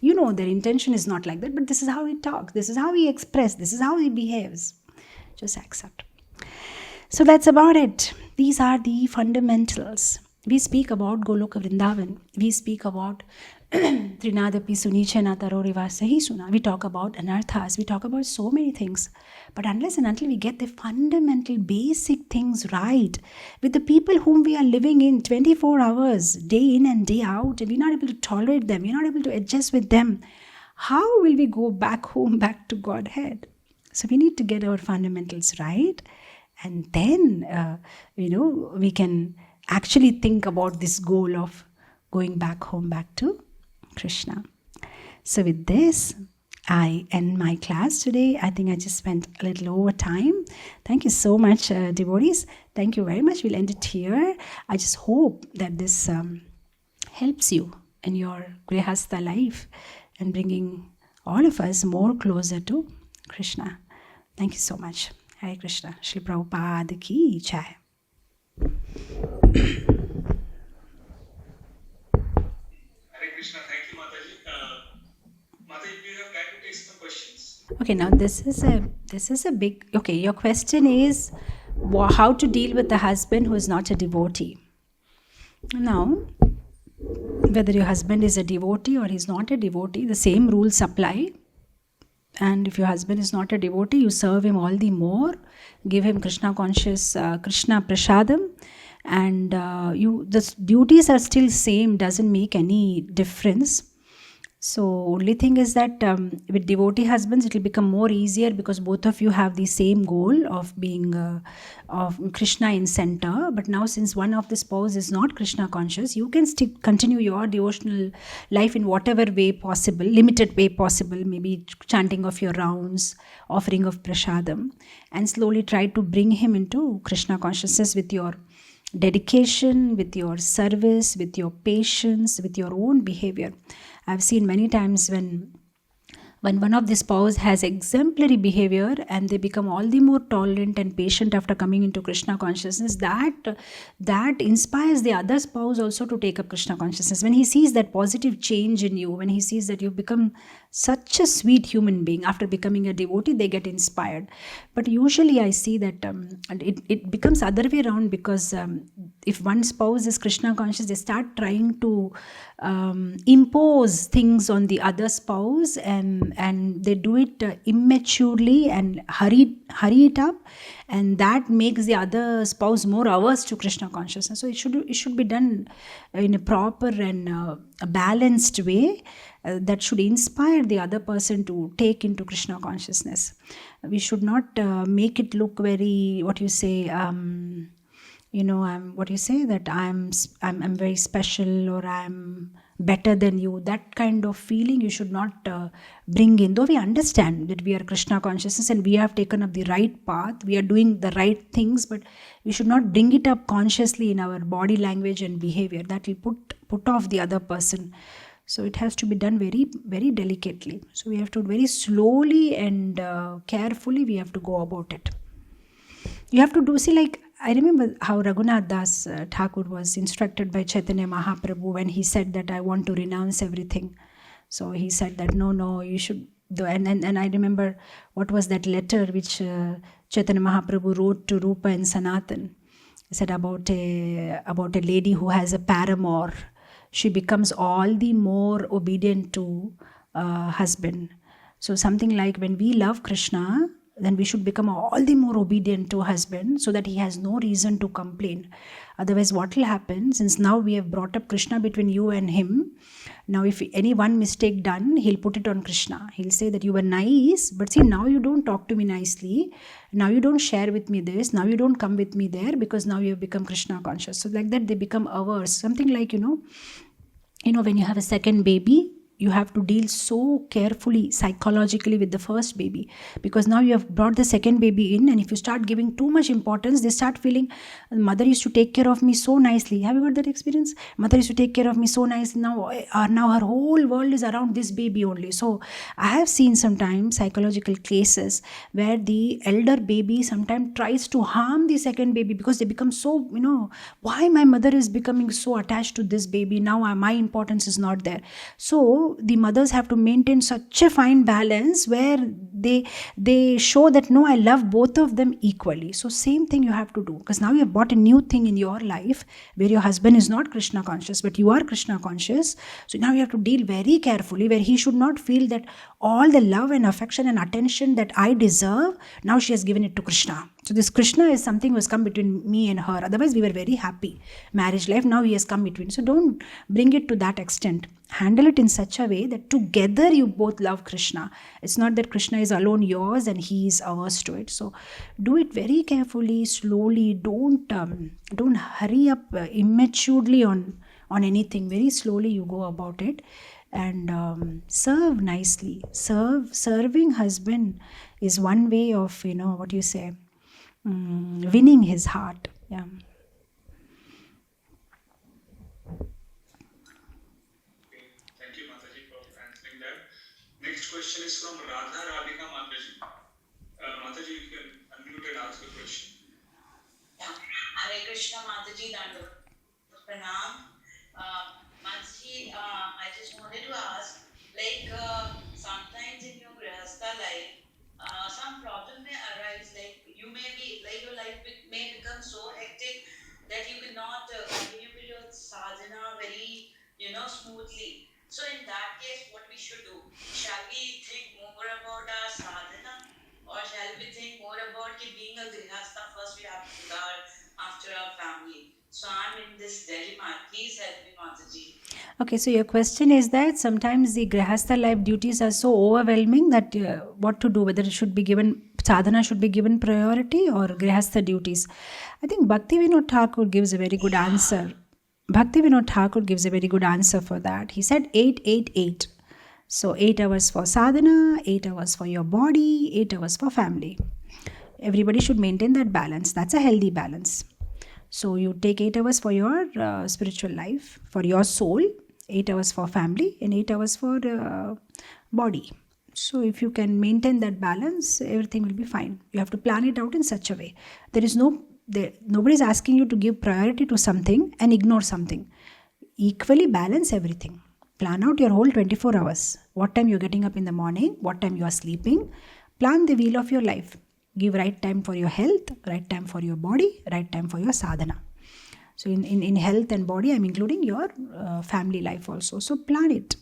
Their intention is not like that, but this is how he talks. This is how he expresses. This is how he behaves. Just accept. So that's about it. These are the fundamentals. We speak about Goloka Vrindavan. We speak about Trinadapi Sunichena Taroriva Sahi Suna. We talk about anarthas. We talk about so many things. But unless and until we get the fundamental basic things right with the people whom we are living in 24 hours, day in and day out, and we're not able to tolerate them, we're not able to adjust with them, how will we go back home, back to Godhead? So we need to get our fundamentals right. And then, we can actually think about this goal of going back home, back to Krishna. So with this, I end my class today. I think I just spent a little over time. Thank you so much, devotees. Thank you very much. We'll end it here. I just hope that this helps you in your Grihastha life and bringing all of us more closer to Krishna. Thank you so much. Hare Krishna. Shri Prabhupada ki jai. Krishna, thank you, Mataji. Mataji, do you have time to take some questions? Okay, now this is a big. Okay, your question is how to deal with the husband who is not a devotee. Now, whether your husband is a devotee or he's not a devotee, the same rules apply. And if your husband is not a devotee, you serve him all the more. Give him Krishna conscious, Krishna prasadam. And the duties are still same, doesn't make any difference. So only thing is that with devotee husbands it will become more easier because both of you have the same goal of being of Krishna in center. But now since one of the spouse is not Krishna conscious, you can still continue your devotional life in whatever way possible, limited way possible, maybe chanting of your rounds, offering of prasadam, and slowly try to bring him into Krishna consciousness with your dedication, with your service, with your patience, with your own behavior. I've seen many times when one of the spouse has exemplary behavior and they become all the more tolerant and patient after coming into Krishna consciousness, that inspires the other spouse also to take up Krishna consciousness. When he sees that positive change in you, when he sees that you've become such a sweet human being after becoming a devotee, they get inspired. But usually I see that and it becomes other way around, because if one spouse is Krishna conscious, they start trying to impose things on the other spouse, and they do it immaturely and hurry it up, and that makes the other spouse more averse to Krishna consciousness. So it should be done in a proper and a balanced way that should inspire the other person to take into Krishna consciousness. We should not make it look very, what you say, I'm what you say, that I'm very special, or I'm better than you. That kind of feeling you should not bring in. Though we understand that we are Krishna consciousness and we have taken up the right path, we are doing the right things, but we should not bring it up consciously in our body language and behavior. That will put off the other person. So it has to be done very, very delicately. So we have to very slowly and carefully we have to go about it. You have to do, see, like, I remember how Raghunath Das Thakur was instructed by Chaitanya Mahaprabhu when he said that I want to renounce everything. So he said that no, you should do. And I remember what was that letter which Chaitanya Mahaprabhu wrote to Rupa and Sanatan. He said about a lady who has a paramour. She becomes all the more obedient to husband. So something like, when we love Krishna, then we should become all the more obedient to husband, so that he has no reason to complain. Otherwise, what will happen, since now we have brought up Krishna between you and him, now if any one mistake done, he'll put it on Krishna. He'll say that you were nice, but see, now you don't talk to me nicely, now you don't share with me this, now you don't come with me there, because now you have become Krishna conscious. So like that they become averse. Something like, when you have a second baby, you have to deal so carefully psychologically with the first baby, because now you have brought the second baby in, and if you start giving too much importance, they start feeling, mother used to take care of me so nicely. Have you got that experience? Mother used to take care of me so nicely. Now her whole world is around this baby only. So I have seen sometimes psychological cases where the elder baby sometimes tries to harm the second baby, because they become so, why my mother is becoming so attached to this baby, now my importance is not there. So the mothers have to maintain such a fine balance where they show that, no, I love both of them equally. So same thing you have to do, because now you have bought a new thing in your life where your husband is not Krishna conscious, but you are Krishna conscious. So now you have to deal very carefully, where he should not feel that all the love and affection and attention that I deserve, now she has given it to Krishna. So this Krishna is something who has come between me and her. Otherwise we were very happy marriage life, now he has come between. So don't bring it to that extent. Handle it in such a way that together you both love Krishna. It's not that Krishna is alone yours and he is ours to it. So do it very carefully, slowly. Don't hurry up immaturely on anything. Very slowly you go about it, and serve nicely. Serving husband is one way of, what you say, winning his heart. Yeah. Thank you, Mataji, for answering that. Next question is from Radha Radhika Mataji. Mataji, you can unmute and ask the question. Yeah. Hare Krishna, Mataji, Dandavat Pranam. Mataji, I just wanted to ask, sometimes in your grihastha life, some problem may arise, like you may be, like your life may become so hectic that you cannot continue with your sadhana very, smoothly. So in that case, what we should do? Shall we think more about our sadhana, or shall we think more about being a grihastha? First we have to put our after our family. So I'm in this dilemma. Please help me, Mataji. Okay, so your question is that sometimes the Grihastha life duties are so overwhelming that what to do, whether it should be given, sadhana should be given priority or Grihastha duties. I think Bhakti Vinod Thakur gives a very good answer. Bhakti Vinod Thakur gives a very good answer for that. He said 8, 8, 8. So 8 hours for sadhana, 8 hours for your body, 8 hours for family. Everybody should maintain that balance. That's a healthy balance. So you take 8 hours for your spiritual life, for your soul, 8 hours for family, and 8 hours for body. So if you can maintain that balance, everything will be fine. You have to plan it out in such a way. Nobody is asking you to give priority to something and ignore something. Equally balance everything. Plan out your whole 24 hours. What time you're getting up in the morning, what time you are sleeping. Plan the wheel of your life. Give right time for your health, right time for your body, right time for your sadhana. So in health and body, I'm including your family life also. So plan it.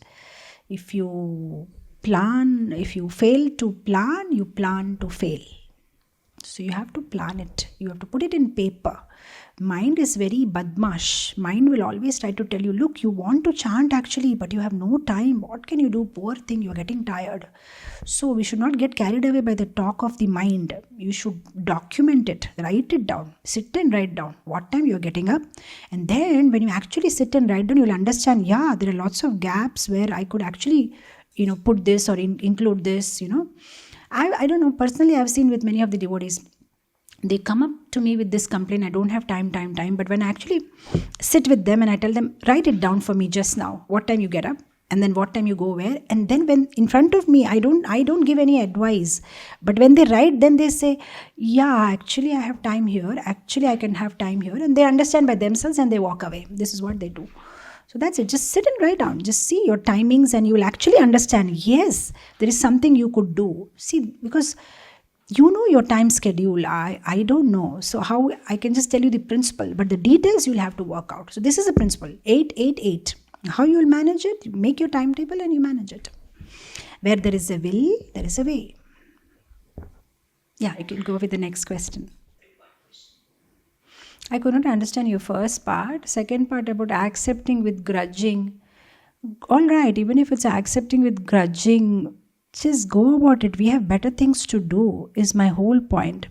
If you fail to plan, you plan to fail. So you have to plan it. You have to put it in paper. Mind is very badmash. Mind will always try to tell you, look, you want to chant actually, but you have no time. What can you do? Poor thing, you're getting tired. So we should not get carried away by the talk of the mind. You should document it, write it down, sit and write down what time you're getting up. And then when you actually sit and write down, you'll understand, yeah, there are lots of gaps where I could actually, put this or include this, I don't know, personally I've seen with many of the devotees, they come up to me with this complaint, I don't have time, but when I actually sit with them and I tell them, write it down for me just now, what time you get up, and then what time you go where, and then when in front of me, I don't give any advice, but when they write, then they say, yeah, actually I have time here, actually I can have time here, and they understand by themselves and they walk away. This is what they do. So that's it. Just sit and write down. Just see your timings and you will actually understand, yes, there is something you could do. See, because you know your time schedule. I don't know. So how I can just tell you the principle, but the details you'll have to work out. So this is a principle, 8, 8, 8. How you will manage it? You make your timetable and you manage it. Where there is a will, there is a way. Yeah, you can go with the next question. I could not understand your first part. Second part about accepting with grudging. All right, even if it's accepting with grudging, just go about it. We have better things to do, is my whole point.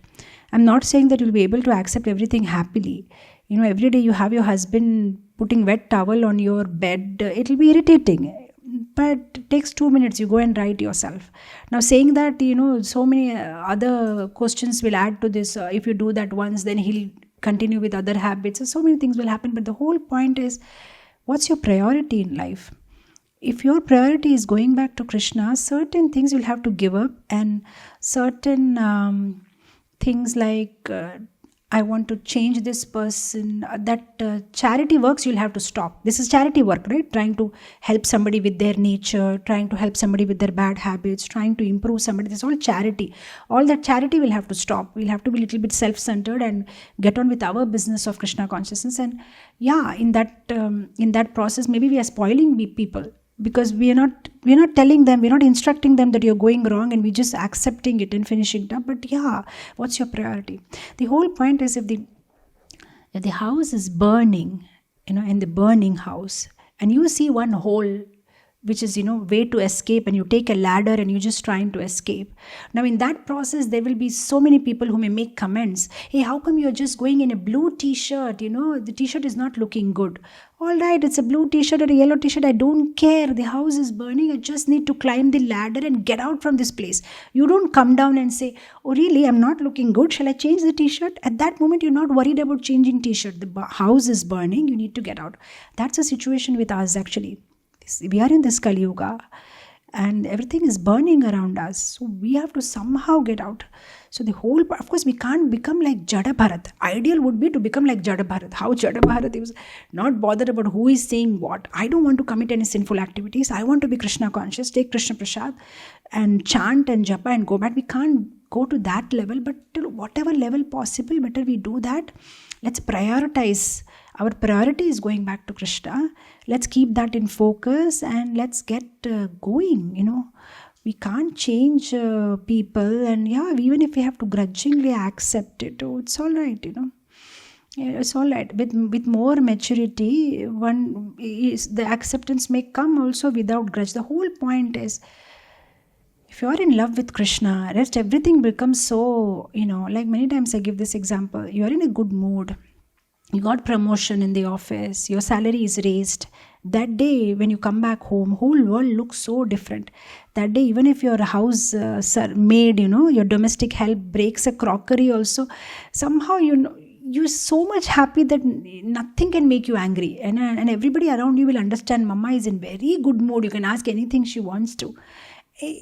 I'm not saying that you'll be able to accept everything happily. Every day you have your husband putting wet towel on your bed. It'll be irritating. But it takes 2 minutes. You go and write yourself. Now saying that, so many other questions will add to this. If you do that once, then he'll continue with other habits. So many things will happen. But the whole point is, what's your priority in life? If your priority is going back to Krishna, certain things you'll have to give up, and certain things like I want to change this person, that charity works you'll have to stop. This is charity work, right? Trying to help somebody with their nature, trying to help somebody with their bad habits, trying to improve somebody. This is all charity. All that charity will have to stop. We'll have to be a little bit self-centered and get on with our business of Krishna consciousness. And yeah, in that process, maybe we are spoiling people. Because we are not telling them, we're not instructing them that you're going wrong, and we're just accepting it and finishing it up. But yeah, what's your priority? The whole point is, if the house is burning, in the burning house, and you see one hole which is way to escape, and you take a ladder and you're just trying to escape. Now in that process, there will be so many people who may make comments, hey, how come you're just going in a blue t-shirt? The t-shirt is not looking good. All right, it's a blue t-shirt or a yellow t-shirt, I don't care. The house is burning. I just need to climb the ladder and get out from this place. You don't come down and say, oh really, I'm not looking good, shall I change the t-shirt? At that moment, you're not worried about changing t-shirt. The house is burning, you need to get out. That's a situation with us actually. We are in this Kali Yuga and everything is burning around us. So we have to somehow get out. So of course, we can't become like Jada Bharat. Ideal would be to become like Jada Bharat. How Jada Bharat, he was not bothered about who is saying what. I don't want to commit any sinful activities. I want to be Krishna conscious, take Krishna Prasad and chant and japa and go back. We can't go to that level, but till whatever level possible, better we do that. Let's prioritize. Our priority is going back to Krishna. Let's keep that in focus and let's get going. We can't change people, and yeah, even if we have to grudgingly accept it, it's all right. Yeah, it's all right. With more maturity, one is the acceptance may come also without grudge. The whole point is, if you are in love with Krishna, rest everything becomes so, like many times I give this example. You are in a good mood. You got promotion in the office. Your salary is raised. That day, when you come back home, whole world looks so different. That day, even if your house maid, your domestic help breaks a crockery also, somehow, you're so much happy that nothing can make you angry. And everybody around you will understand Mama is in very good mood. You can ask anything she wants to.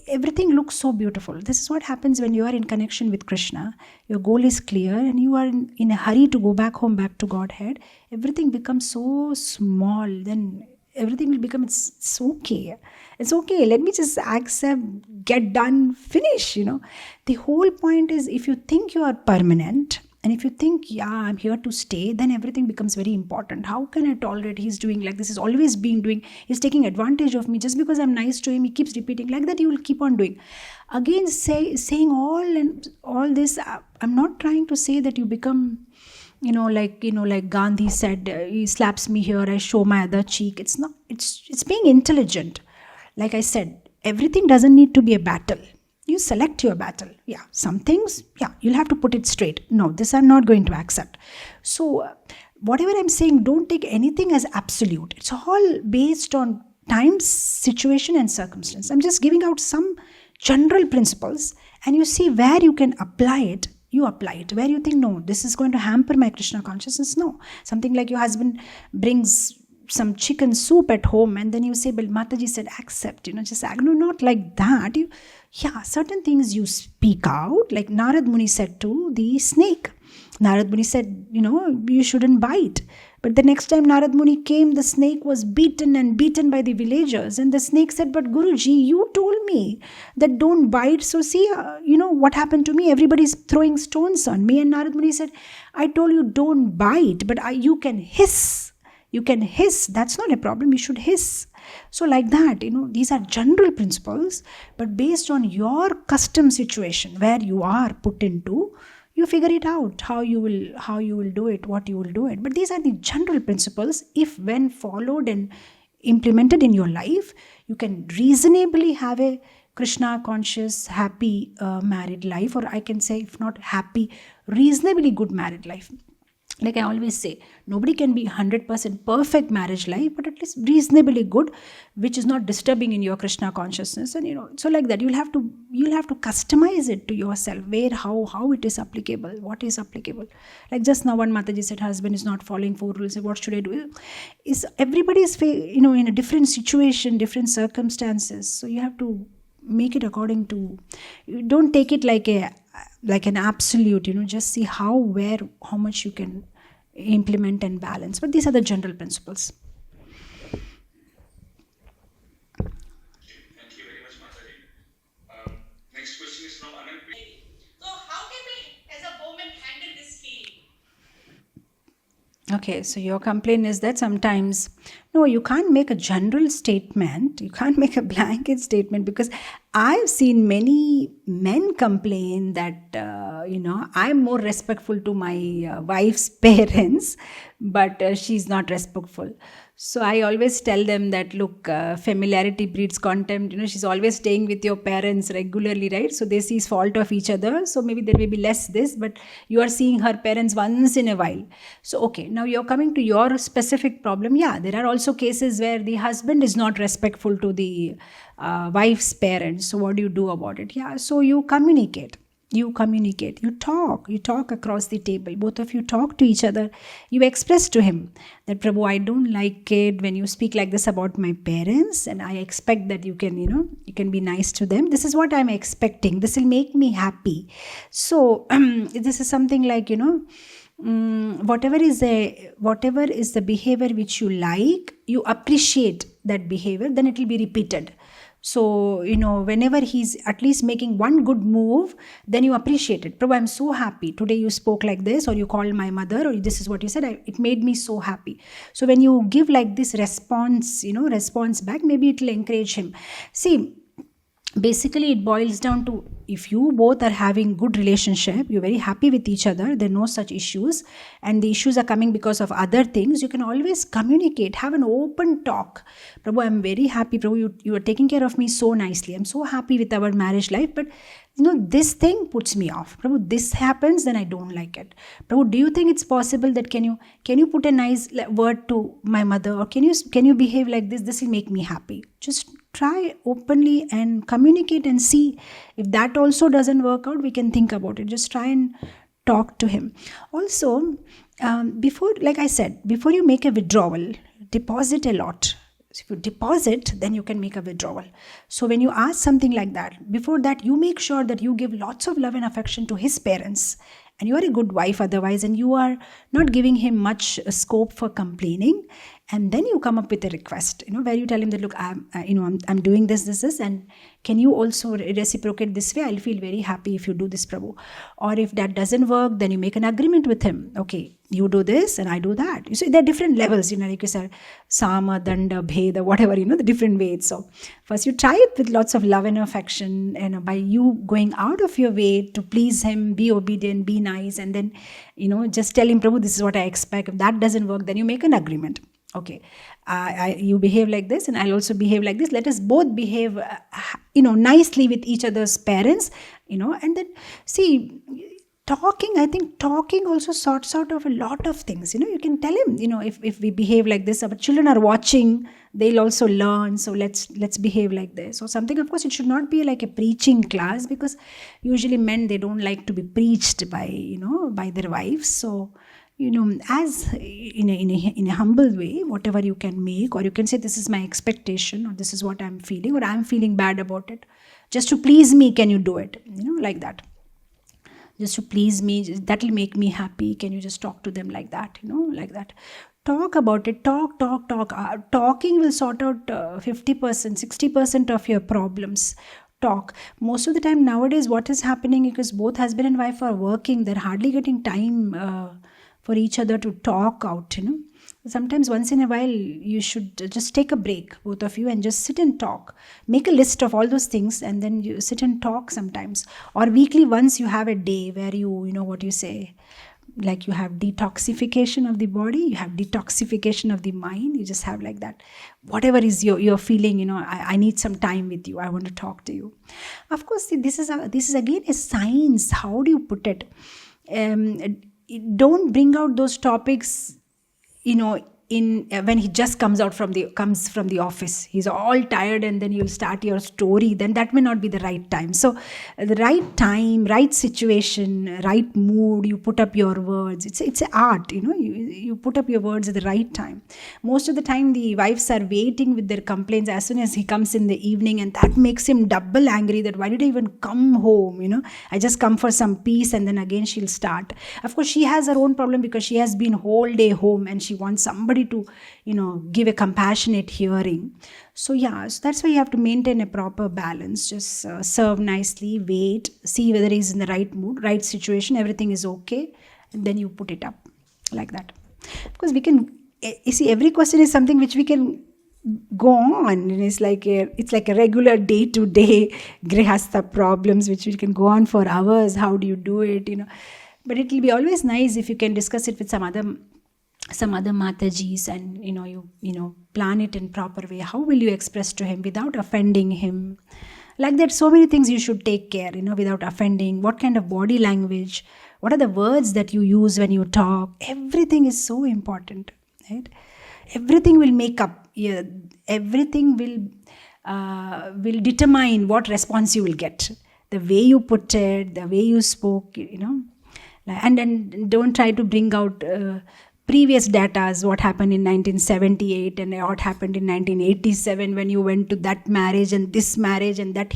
Everything looks so beautiful. This is what happens when you are in connection with Krishna. Your goal is clear and you are in a hurry to go back home, back to Godhead. Everything becomes so small. Then everything will become, it's okay. It's okay. Let me just accept, get done, finish. The whole point is, if you think you are permanent, and if you think, yeah, I'm here to stay, then everything becomes very important. How can I tolerate? He's doing like this, he's always been doing, he's taking advantage of me. Just because I'm nice to him, he keeps repeating like that, you will keep on doing. Again, saying all this, I'm not trying to say that you become, like Gandhi said, he slaps me here, I show my other cheek. It's not, it's being intelligent. Like I said, everything doesn't need to be a battle. You select your battle. Yeah, some things, yeah, you'll have to put it straight. No, this I'm not going to accept. So, whatever I'm saying, don't take anything as absolute. It's all based on time, situation, and circumstance. I'm just giving out some general principles, and you see where you can apply it. You apply it. Where you think, no, this is going to hamper my Krishna consciousness. No. Something like your husband brings some chicken soup at home, and then you say, but Mataji said accept, just no, not like that. Certain things you speak out, like Narad Muni said to the snake. Narad Muni said, you shouldn't bite. But the next time Narad Muni came, the snake was beaten by the villagers. And the snake said, but Guruji, you told me that don't bite. So see, what happened to me? Everybody's throwing stones on me. And Narad Muni said, I told you don't bite, but you can hiss. You can hiss. That's not a problem. You should hiss. So like that, these are general principles, but based on your custom situation where you are put into, you figure it out how you will do it, what you will do it. But these are the general principles. If when followed and implemented in your life, you can reasonably have a Krishna conscious, happy married life, or I can say, if not happy, reasonably good married life. Like I always say, nobody can be 100% perfect marriage life, but at least reasonably good, which is not disturbing in your Krishna consciousness. And so like that, you'll have to customize it to yourself, where how it is applicable, what is applicable. Like just now, one Mataji said, husband is not following 4 rules. What should I do? Is everybody is in a different situation, different circumstances. So you have to make it according to. You don't take it like an absolute. Just see how much you can implement and balance. But these are the general principles. Thank you very much, Mataji. Next question is from Anand. So how can we as a woman handle this feeling? Okay, so your complaint is that sometimes, no, you can't make a general statement. You can't make a blanket statement, because I've seen many men complain that, I'm more respectful to my wife's parents, but she's not respectful. So I always tell them that, look, familiarity breeds contempt. She's always staying with your parents regularly, right? So they see fault of each other. So maybe there may be less this, but you are seeing her parents once in a while. So, okay, now you're coming to your specific problem. Yeah, there are also cases where the husband is not respectful to the wife's parents. So what do you do about it? Yeah, so you communicate. You talk across the table. Both of you talk to each other. You express to him that, Prabhu, I don't like it when you speak like this about my parents, and I expect that you can be nice to them. This is what I'm expecting. This will make me happy. So this is something like, whatever is the behavior which you like, you appreciate that behavior, then it will be repeated. So, whenever he's at least making one good move, then you appreciate it. Prabhu, I'm so happy. Today you spoke like this, or you called my mother, or this is what you said. It made me so happy. So when you give like this response back, maybe it will encourage him. See, basically it boils down to, if you both are having good relationship, you're very happy with each other, there are no such issues, and the issues are coming because of other things, you can always communicate, have an open talk. Prabhu, I'm very happy, Prabhu, you are taking care of me so nicely, I'm so happy with our marriage life, but this thing puts me off, Prabhu, this happens, then I don't like it. Prabhu, do you think it's possible that can you put a nice word to my mother, or can you behave like this will make me happy. Just try openly and communicate and see. If that also doesn't work out, we can think about it. Just try and talk to him. Also, before, like I said, before you make a withdrawal, deposit a lot. So if you deposit, then you can make a withdrawal. So when you ask something like that, before that, you make sure that you give lots of love and affection to his parents. And you are a good wife otherwise, and you are not giving him much scope for complaining. And then you come up with a request, where you tell him that, look, I'm doing this, and can you also reciprocate this way? I'll feel very happy if you do this, Prabhu. Or if that doesn't work, then you make an agreement with him. Okay, you do this and I do that. You see, there are different levels, like you said, Sama, Danda, Bheda, whatever, the different ways. So first you try it with lots of love and affection, and by you going out of your way to please him, be obedient, be nice, and then, just tell him, Prabhu, this is what I expect. If that doesn't work, then you make an agreement. Okay, you behave like this and I'll also behave like this. Let us both behave, nicely with each other's parents, and then see, I think talking also sorts out of a lot of things. You can tell him, if we behave like this, our children are watching, they'll also learn. So let's behave like this or something. Of course, it should not be like a preaching class, because usually men, they don't like to be preached by, by their wives. So, as in a humble way, whatever you can make, or you can say, this is my expectation, or this is what I'm feeling, or I'm feeling bad about it. Just to please me, can you do it? Like that. Just to please me, that will make me happy. Can you just talk to them like that? Like that. Talk about it. Talk. Talking will sort out 50%, 60% of your problems. Talk. Most of the time nowadays, what is happening, because both husband and wife are working, they're hardly getting time for each other to talk out. Sometimes once in a while you should just take a break, both of you, and just sit and talk. Make a list of all those things, and then you sit and talk sometimes. Or weekly once you have a day where you what you say, like you have detoxification of the body, you have detoxification of the mind. You just have like that. Whatever is you're feeling, I need some time with you. I want to talk to you. Of course, see, this is again a science. How do you put it? Don't bring out those topics, when he just comes from the office. He's all tired, and then you'll start your story. Then that may not be the right time. So the right time, right situation, right mood, you put up your words. It's an art, you put up your words at the right time. Most of the time the wives are waiting with their complaints as soon as he comes in the evening, and that makes him double angry, that why did I even come home? I just come for some peace, and then again she'll start. Of course, she has her own problem, because she has been whole day home and she wants somebody to give a compassionate hearing. So that's why you have to maintain a proper balance. Just serve nicely, wait, see whether he's in the right mood, right situation, everything is okay, and then you put it up like that. Because we can, you see, every question is something which we can go on, and it's like a regular day-to-day grihastha problems which we can go on for hours. How do you do it? But it will be always nice if you can discuss it with some other Matajis, and you plan it in proper way. How will you express to him without offending him? Like that, so many things you should take care, without offending. What kind of body language? What are the words that you use when you talk? Everything is so important, right? Everything will make up. Everything will determine what response you will get. The way you put it, the way you spoke, and then don't try to bring out previous data, what happened in 1978 and what happened in 1987 when you went to that marriage and this marriage and that.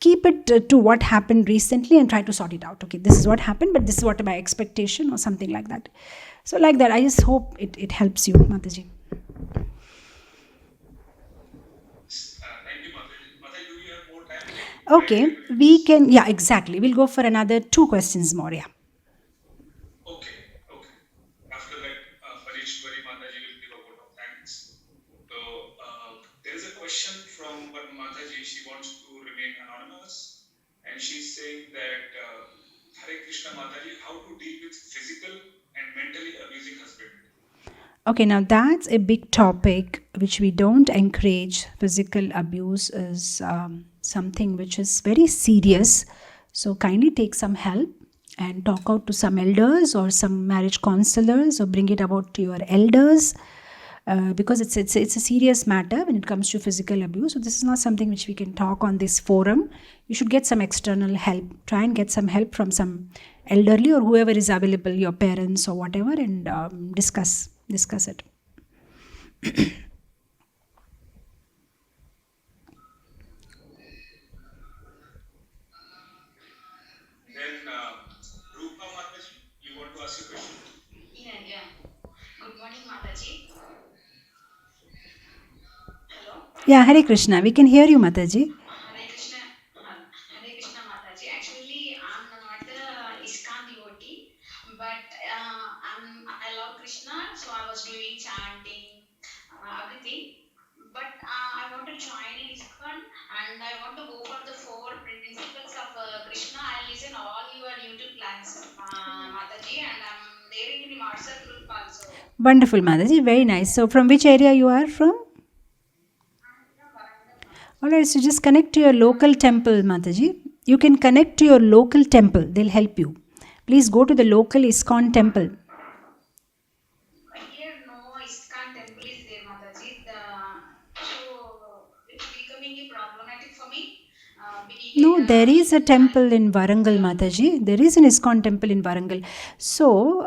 Keep it to what happened recently and try to sort it out. Okay, this is what happened, but this is what my expectation, or something like that. So like that, I just hope it helps you, Mataji. Thank you, Mataji. Mataji, do you have more time? Okay, we can, exactly. We'll go for another 2 questions more, Okay. After that, Farishwari Mataji will give a vote of thanks. So, there is a question question from one Mataji. She wants to remain anonymous, and she's saying that Hare Krishna Mataji, how to deal with physical and mentally abusing husband. Okay, now that's a big topic which we don't encourage. Physical abuse is something which is very serious. So kindly take some help and talk out to some elders or some marriage counselors, or bring it about to your elders, because it's a serious matter when it comes to physical abuse. So this is not something which we can talk on this forum. You should get some external help. Try and get some help from some elderly or whoever is available, your parents or whatever, and discuss it. Then Rupa Mataji, you want to ask a question? Yeah. Good morning, Mataji. Hello. Yeah, Hare Krishna. We can hear you, Mataji. Hare Krishna Mataji. Actually, I'm not a ISKCON devotee, but I love Krishna, so I was doing chanting, everything. But I want to join in ISKCON, and I want to go for the 4 principles of Krishna. I listen all your YouTube classes, Mataji, and I'm there in the WhatsApp group also. Wonderful, Mataji. Very nice. So from which area you are from? Alright, so just connect to your local temple, Mataji. You can connect to your local temple. They'll help you. Please go to the local ISKCON temple. Here, no ISKCON temple is there, Mataji. So it's becoming problematic for me. No, there is a temple in Warangal, Mataji. There is an ISKCON temple in Warangal. So,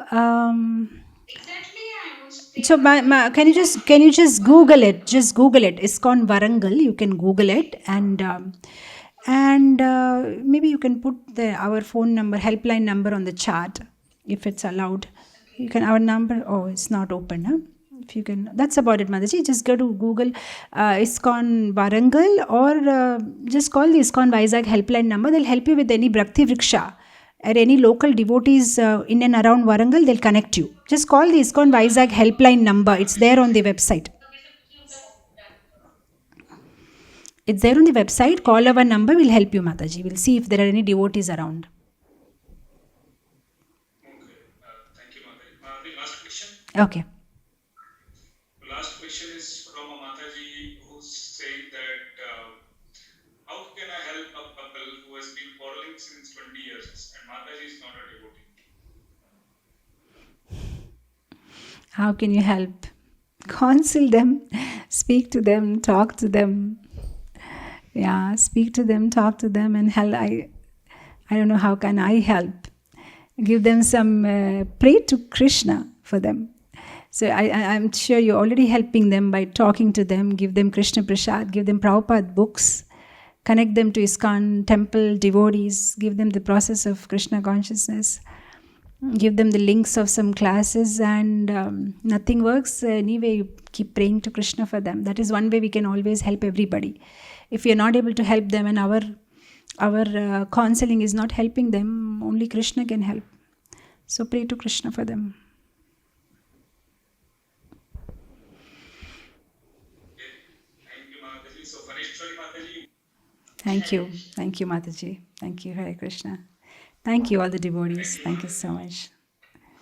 Exactly, I was saying. so can you just Google it? Just Google it. ISKCON Warangal. You can Google it, and maybe you can put our phone number, helpline number on the chat if it's allowed. You can our number. Oh, it's not open, huh? If you can, that's about it, Mataji. Just go to Google ISKCON Warangal, or just call the ISKCON Vizag helpline number. They'll help you with any Bhakti Vriksha or any local devotees in and around Warangal. They'll connect you. Just call the ISKCON Vizag helpline number. It's there on the website. It's there on the website. Call our number. We'll help you, Mataji. We'll see if there are any devotees around. Okay. Thank you, Mataji. The last question. Okay. The last question is from a Mataji who's saying that how can I help a couple who has been quarreling since 20 years and Mataji is not a devotee? How can you help? Counsel them, speak to them, talk to them. Yeah, speak to them, talk to them, and help. I don't know, how can I help? Give them some, pray to Krishna for them. So I'm sure you're already helping them by talking to them. Give them Krishna Prasad, give them Prabhupada books, connect them to ISKCON temple devotees, give them the process of Krishna consciousness, give them the links of some classes, and nothing works. Anyway, you keep praying to Krishna for them. That is one way we can always help everybody. If we are not able to help them and our counseling is not helping them, only Krishna can help. So pray to Krishna for them. Thank you, Mataji. So, Vanishwari Mataji. Thank you. Thank you, Mataji. Thank you, Hare Krishna. Thank you, all the devotees. Thank you so much.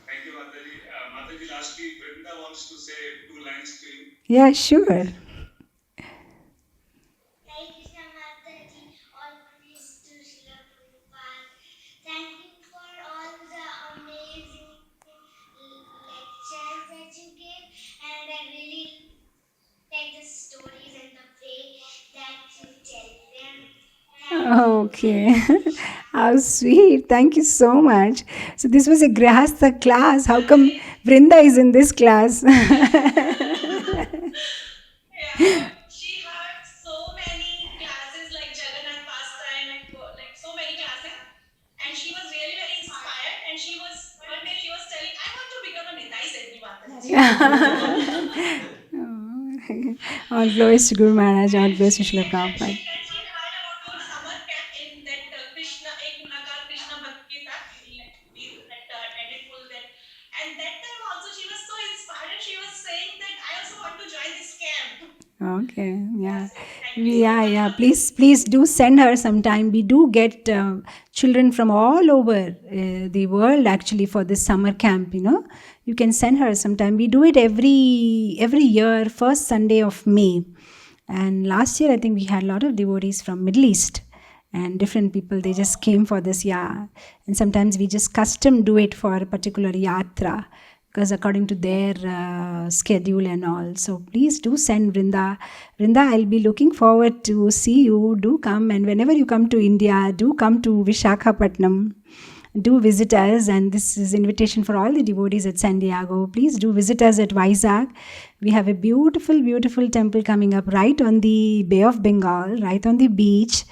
Thank you, Mataji. Mataji, lastly, Vrinda wants to say 2 lines to you. Yeah, sure. Hare Krishna Mataji, all praise to Srila Prabhupada. Thank you for all the amazing lectures that you gave, and I really like the stories and the way that you tell them. Okay. How sweet. Thank you so much. So this was a Grihastha class. How come Vrinda is in this class? Yeah, she had so many classes like Jagannath pastime and like so many classes, and she was really very inspired. And one day she was telling, I want to become a Nitaisevini Mataji. All glories to Guru Maharaj, all glories to Srila Prabhupada. She heard about your summer camp in that Krishna Ek Mulaqat Krishna Bhakti that attended full that, and that time also she was so inspired. She was saying that I also want to join this camp. Okay, yeah. Thank you so much. Yeah. Please do send her sometime. We do get children from all over the world actually for this summer camp. You can send her sometime. We do it every year, first Sunday of May. And last year I think we had a lot of devotees from Middle East and different people. They just came for this, yeah. And sometimes we just custom do it for a particular yatra, because according to their schedule and all. So please do send Vrinda. Vrinda, I'll be looking forward to see you. Do come, and whenever you come to India, do come to Vishakhapatnam. Do visit us, and this is invitation for all the devotees at Sandiego. Please do visit us at Vizag. We have a beautiful, beautiful temple coming up right on the Bay of Bengal, right on the beach.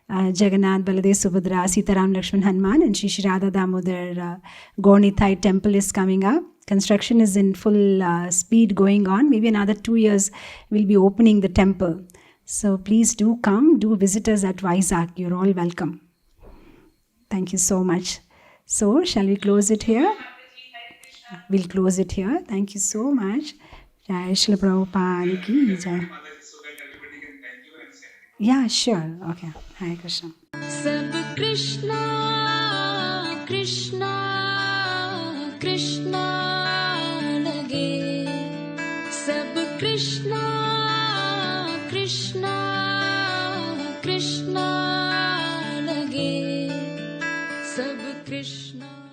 Jagannath, Baladev, Subhadra, Sitaram, Lakshman, Hanuman, and Shri Radha Damodar Dr.Nitaisevini temple is coming up. Construction is in full speed going on. Maybe another 2 years we'll be opening the temple. So please do come, do visit us at Vizag. You're all welcome. Thank you so much. So shall we close it here? We'll close it here. Thank you so much. Jai Shri Prabhupada ki jai. Mataji, so that everybody can thank you and say. Yeah, sure. Okay. Hare Krishna. सब कृष्णा कृष्णा कृष्णा लगे, सब कृष्णा कृष्णा कृष्णा लगे, सब कृष्णा